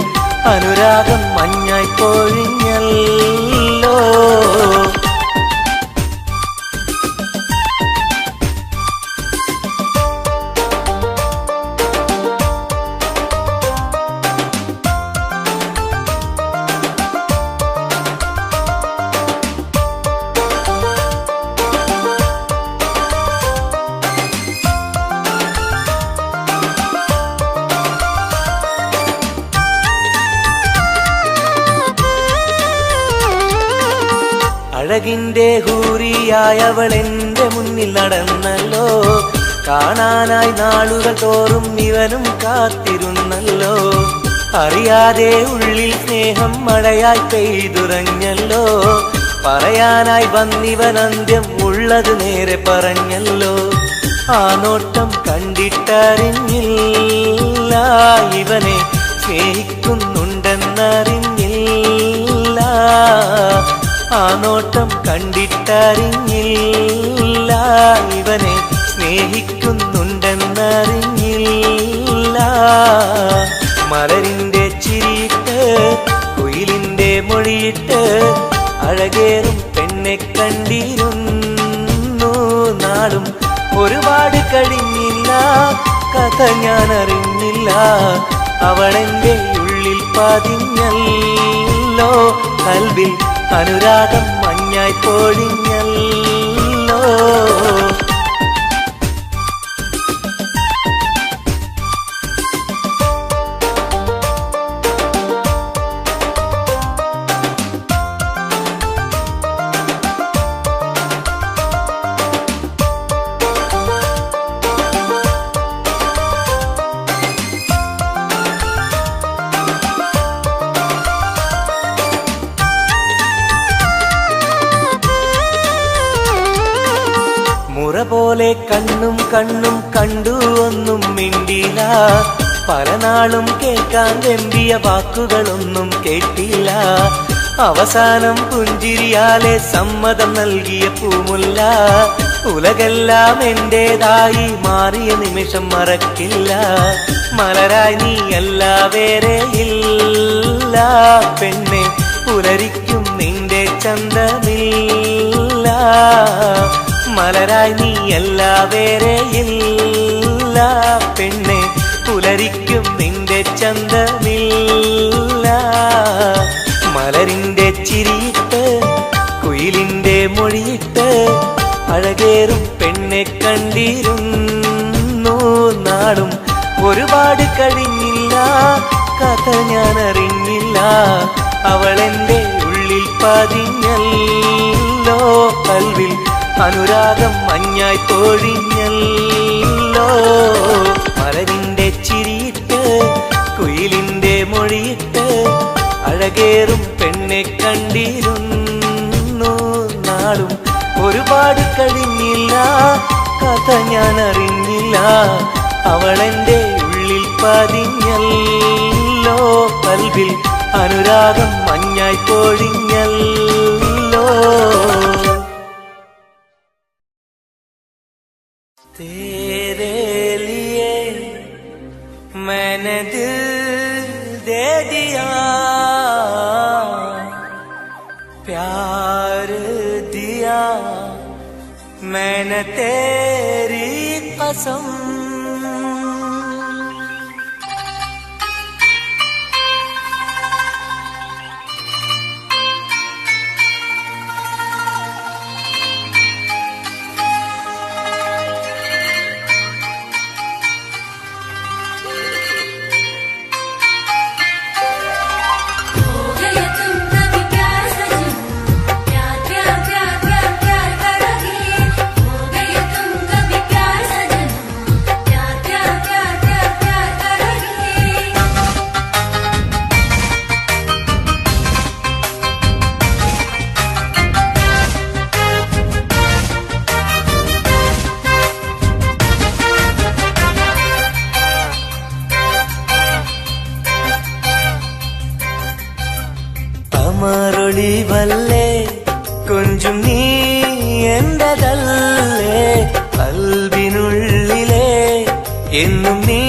അനുരാഗം മഞ്ഞായി പൊഴിഞ്ഞല്ലോ അഴകിന്റെ ഹൂറിയായവൾ എന്റെ മുന്നിൽ നടന്നല്ലോ. കാണാനായി നാളുകൾ തോറും ഇവനും കാത്തിരുന്നല്ലോ. അറിയാതെ ഉള്ളിൽ സ്നേഹം മഴയായി പെയ്തുറഞ്ഞല്ലോ. പറയാനായി വന്നിവൻ അന്ത്യം ഉള്ളത് നേരെ പറഞ്ഞല്ലോ. ആ നോട്ടം കണ്ടിട്ടറിഞ്ഞില്ല ഇവനെ സ്നേഹിക്കുന്നുണ്ടെന്നറിഞ്ഞില്ല. ആ നോട്ടം കണ്ടിട്ടറിഞ്ഞില്ല ഇവനെ സ്നേഹിക്കുന്നുണ്ടെന്നറിഞ്ഞില്ല. മലരിന്റെ ചിരിയിട്ട് കുയിലിന്റെ മൊഴിയിട്ട് അഴകേറും പെണ്ണെ കണ്ടിരുന്നു. നാളും ഒരുപാട് കഴിഞ്ഞില്ല, കഥ ഞാൻ അറിഞ്ഞില്ല. അവളെന്റെ ഉള്ളിൽ പതിഞ്ഞല്ലോ. കൽവിൽ അനുരാഗം മഞ്ഞായി പൊഴിഞ്ഞല്ലോ. മുറ പോലെ കണ്ണും കണ്ണും കണ്ടു ഒന്നും മിണ്ടില്ല. പല നാളും കേൾക്കാൻ വെമ്പിയ വാക്കുകളൊന്നും കേട്ടില്ല. അവസാനം പുഞ്ചിരിയാലെ സമ്മതം നൽകിയ പൂമുല്ല. ഉലകെല്ലാം എന്റേതായി മാറിയ നിമിഷം മറക്കില്ല. മലരായി നീയല്ല വേറെ ഇല്ല പെണ്ണെ, പുലരിക്കും നിന്റെ ചന്തമില്ല. മലരായി നീയല്ല വേറെ ഇല്ല പെണ്ണെ, പുലരിക്കും നിന്റെ ചന്തമില്ല. മലരിന്റെ ചിരിയിട്ട് കുയിലിന്റെ മൊഴിയിട്ട് അഴകേറും പെണ്ണെ കണ്ടിരുന്നു. നാളും ഒരുപാട് കഴിഞ്ഞില്ല, കഥ ഞാൻ അറിഞ്ഞില്ല. അവളെന്റെ ഉള്ളിൽ പതിഞ്ഞല്ലോ. കൽവിൽ അനുരാഗം മഞ്ഞായി പൊഴിഞ്ഞല്ലോ. മലരിന്റെ ചിരിയിട്ട് കുയിലിന്റെ മൊഴിയിട്ട് അഴകേറും പെണ്ണെ കണ്ടിരുന്നു. നാളും ഒരുപാട് കഴിഞ്ഞില്ല, കഥ ഞാൻ അറിഞ്ഞില്ല. അവളെന്റെ ഉള്ളിൽ പതിഞ്ഞല്ലോ. കൽവിൽ അനുരാഗം മഞ്ഞായി പൊഴിഞ്ഞല്ലോ. तेरे लिए मैंने दिल दे दिया, प्यार दिया मैंने तेरी कसम. അമരൊളിവല്ലേ കൊഞ്ചും നീ എന്റതല്ലേ. കൽവിനുള്ളിലെ എന്നും നീ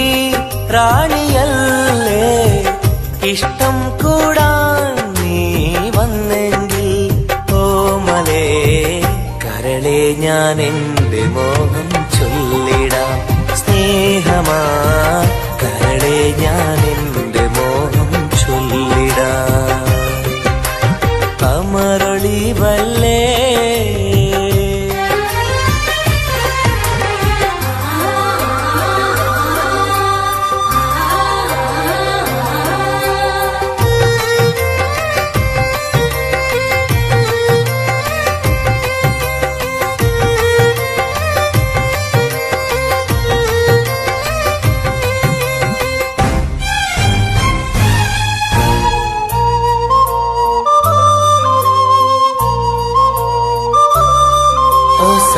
റാണിയല്ലേ. ഇഷ്ടം കൂടാൻ നീ വന്നെങ്കിൽ ഓമലേ കരളെ ഞാൻ എന്റെ മോഹം ചൊല്ലിടാം. സ്നേഹമാ കരളെ ഞാൻ എന്റെ മോഹം ചൊല്ലിടാം. അമരൊളിവല്ലേ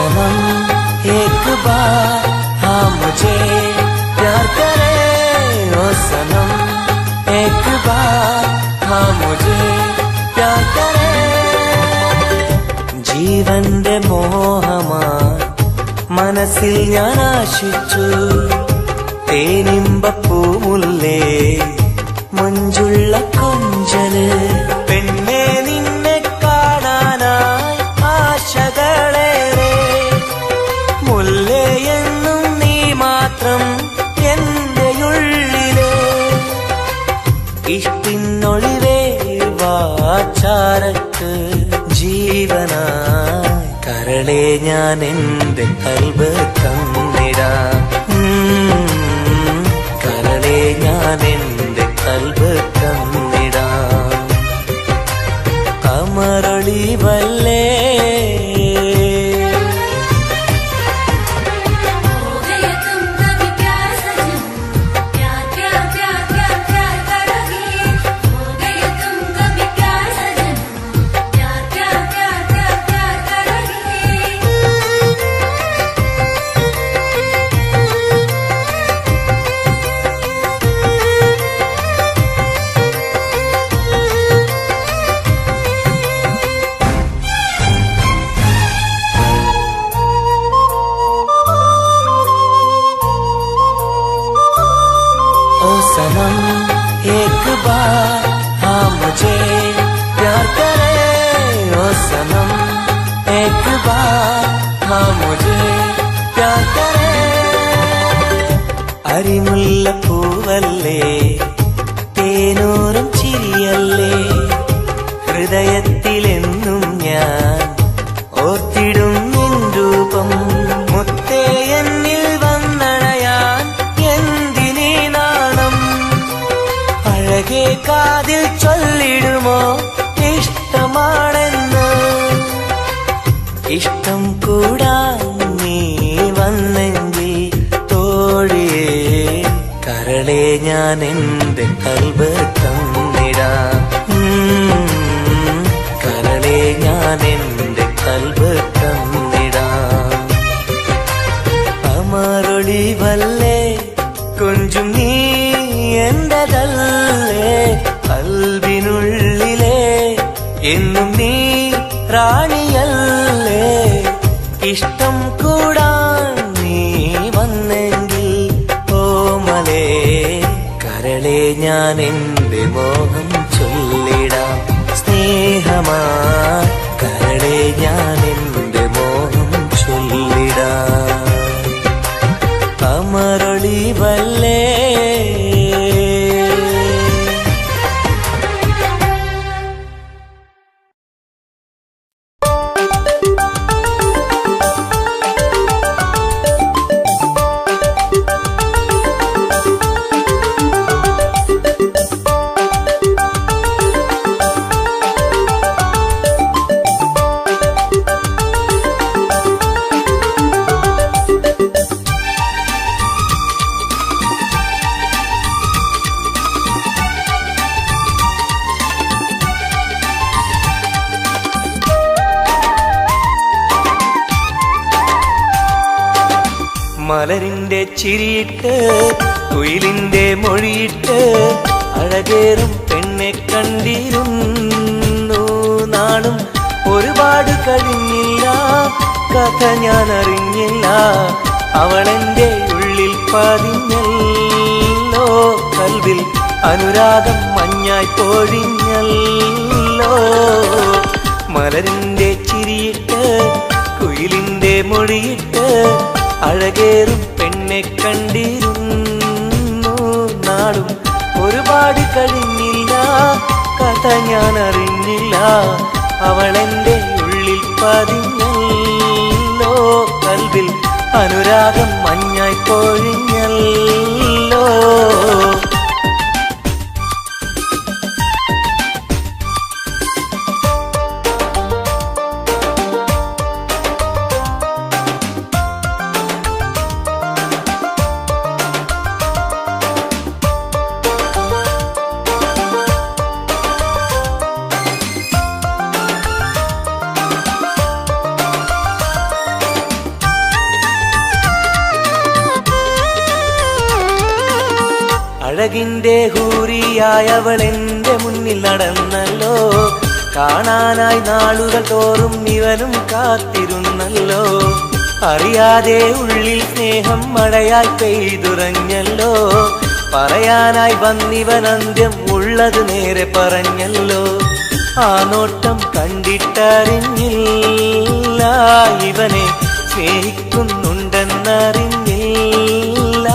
सनम एक बार हाँ मुझे प्यार करे ओ सनम एक बार हाँ मुझे प्यार करे ജീവന്റെ മോഹമായി മനസ്സിൽ ഞാൻ ആശിച്ചു തേനിമ്പപ്പൂമുല്ലേ മഞ്ചുള്ള കൊഞ്ചല് പെണ്ണെ നിന്നെ കാണാനായി ആശകളേറെ മുല്ലയെന്നും നീ മാത്രം എന്റെ ഉള്ളിലെ ഇഷ്ടിനൊളിവേ വാചാരക്ക് ജീവനായി കരളെ ഞാൻ എന്റെ കൽബ് തന്നിടാം കരളെ ഞാൻ എന്റെ കൽബ് തന്നിടാം കമറൊളിവല്ലേ सनम एक बार हाँ मुझे प्यार करे ओ सनम एक बार हाँ मुझे प्यार करे അരിമുല്ല പൂവല്ലേ തേനൂറും ചിരിയല്ലേ ഹൃദയത്തിലെന്നും ഞാൻ ഓർത്തിടും നിൻ രൂപം മുത്തേ എന്നിൽ വന്നണയാൻ എന്തിനീ നാണം അഴകേ കാതിൽ ചൊല്ലിടുമോ ഇഷ്ടമാണെന്ന് ഇഷ്ടം കൂടാൻ നീ വന്നെങ്കിൽ തോഴിയേ കരളെ ഞാൻ എന്റെ കൽബ് തന്നിടാം കരളെ ഞാൻ എന്റെ കൽബ് തന്നിടാം അമരൊളിവല്ലേ കൊഞ്ചും നീ എന്റെതല്ലേ കൽബിനുള്ളിലെ എന്നും നീ റാണിയല്ലേ ഇഷ്ടം കൂടാൻ നീ വന്നെങ്കിൽ ഓമലേ കരളെ ഞാൻ എന്റെ മോഹം ചൊല്ലിടാം സ്നേഹമാ കരളെ ഞാൻ എന്റെ മോഹം ചൊല്ലിടാം അമരൊളിവല്ലേ മലരിന്റെ ചിരിയിട്ട് കുയിലിന്റെ മൊഴിയിട്ട് അഴകേറും പെണ്ണെ കണ്ടിരുന്നു നാളും ഒരുപാട് കഴിഞ്ഞില്ല കഥ ഞാൻ അറിഞ്ഞില്ല അവളെന്റെ ഉള്ളിൽ പതിഞ്ഞല്ലോ കൽവിൽ അനുരാഗം മഞ്ഞായി പൊഴിഞ്ഞല്ലോ മലരിന്റെ ചിരിയിട്ട് കുയിലിന്റെ മൊഴിയിട്ട് അഴകേറും പെണ്ണെ കണ്ടിരുന്നു നാളും ഒരുപാട് കഴിഞ്ഞില്ല കഥ ഞാൻ അറിഞ്ഞില്ല അവളെന്റെ ഉള്ളിൽ പതിഞ്ഞല്ലോ കൽവിൽ അനുരാഗം മഞ്ഞായി പൊഴിഞ്ഞല്ലോ അഴകിന്റെ ഹൂറിയായവൾ എന്റെ മുന്നിൽ നടന്നല്ലോ. കാണാനായി നാളുകൾ തോറും ഇവനും കാത്തിരുന്നല്ലോ. അറിയാതെ ഉള്ളിൽ സ്നേഹം മഴയായി പെയ്തുറഞ്ഞല്ലോ. പറയാനായി വന്നിവൻ അന്ത്യം ഉള്ളത് നേരെ പറഞ്ഞല്ലോ. ആ നോട്ടം കണ്ടിട്ടറിഞ്ഞില്ല ഇവനെ സ്നേഹിക്കുന്നുണ്ടെന്നറിഞ്ഞില്ല.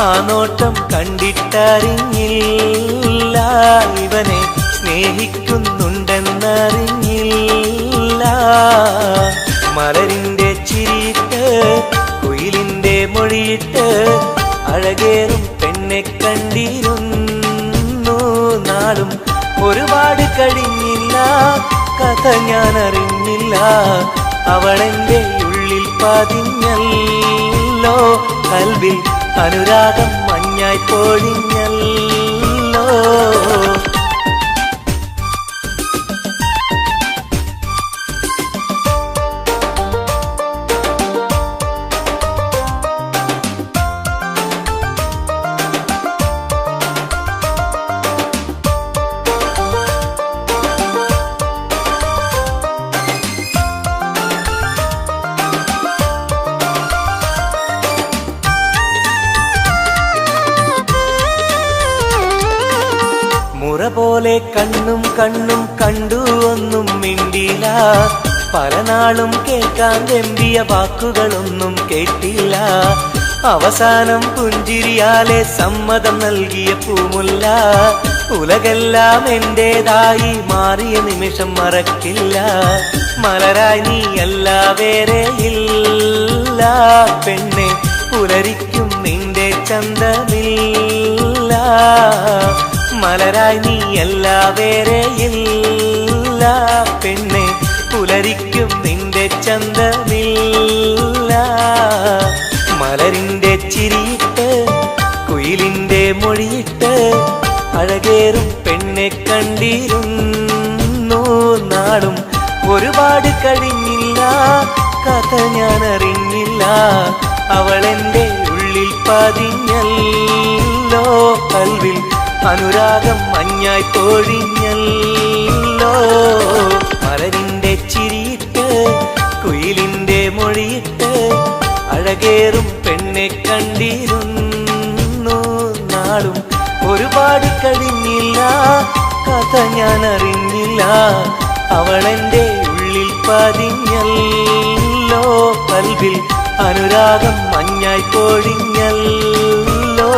ആ നോട്ടം കണ്ടിട്ടറിഞ്ഞില്ല ഇവനെ സ്നേഹിക്കുന്നുണ്ടെന്നറിഞ്ഞില്ല. മലരിന്റെ ചിരിയിട്ട് കുയിലിന്റെ മൊഴിയിട്ട് അഴകേറും പെണ്ണെ കണ്ടിരുന്നു. നാളും ഒരുപാട് കഴിഞ്ഞില്ല, കഥ ഞാൻ അറിഞ്ഞില്ല. അവളെന്റെ ഉള്ളിൽ പതിഞ്ഞല്ലോ. കൽവിൽ അനുരാഗം മഞ്ഞായി പൊഴിഞ്ഞല്ലോ. മുറ പോലെ കണ്ണും കണ്ണും കണ്ടു ഒന്നും മിണ്ടില്ല. പല നാളും കേൾക്കാൻ വെമ്പിയ വാക്കുകളൊന്നും കേട്ടില്ല. അവസാനം പുഞ്ചിരിയാലെ സമ്മതം നൽകിയ പൂമുല്ല. ഉലകെല്ലാം എന്റേതായി മാറിയ നിമിഷം മറക്കില്ല. മലരായി നീ അല്ല വേറെയില്ല പെണ്ണെ, പുലരിക്കും നിന്റെ ചന്തമില്ല. മലരായി നീ അല്ല വേറെയില്ല പെണ്ണെ, പുലരിക്കും നിന്റെ ചന്തമില്ല. മലരിന്റെ ചിരിയിട്ട് കുയിലിന്റെ മൊഴിയിട്ട് അഴകേറും പെണ്ണെ കണ്ടിരുന്നു. നാളും ഒരുപാട് കഴിഞ്ഞില്ല, കഥ ഞാൻ അറിഞ്ഞില്ല. അവളെന്റെ ഉള്ളിൽ പതിഞ്ഞല്ലോ. കൽവിൽ അനുരാഗം മഞ്ഞായി പൊഴിഞ്ഞല്ലോ. മലരിന്റെ ചിരിയിട്ട് കുയിലിന്റെ മൊഴിയിട്ട് അഴകേറും പെണ്ണെ കണ്ടിരുന്നു. നാളും ഒരുപാട് കഴിഞ്ഞില്ല, കഥ ഞാൻ അറിഞ്ഞില്ല. അവളെന്റെ ഉള്ളിൽ പതിഞ്ഞല്ലോ. കൽവിൽ അനുരാഗം മഞ്ഞായി പൊഴിഞ്ഞല്ലോ.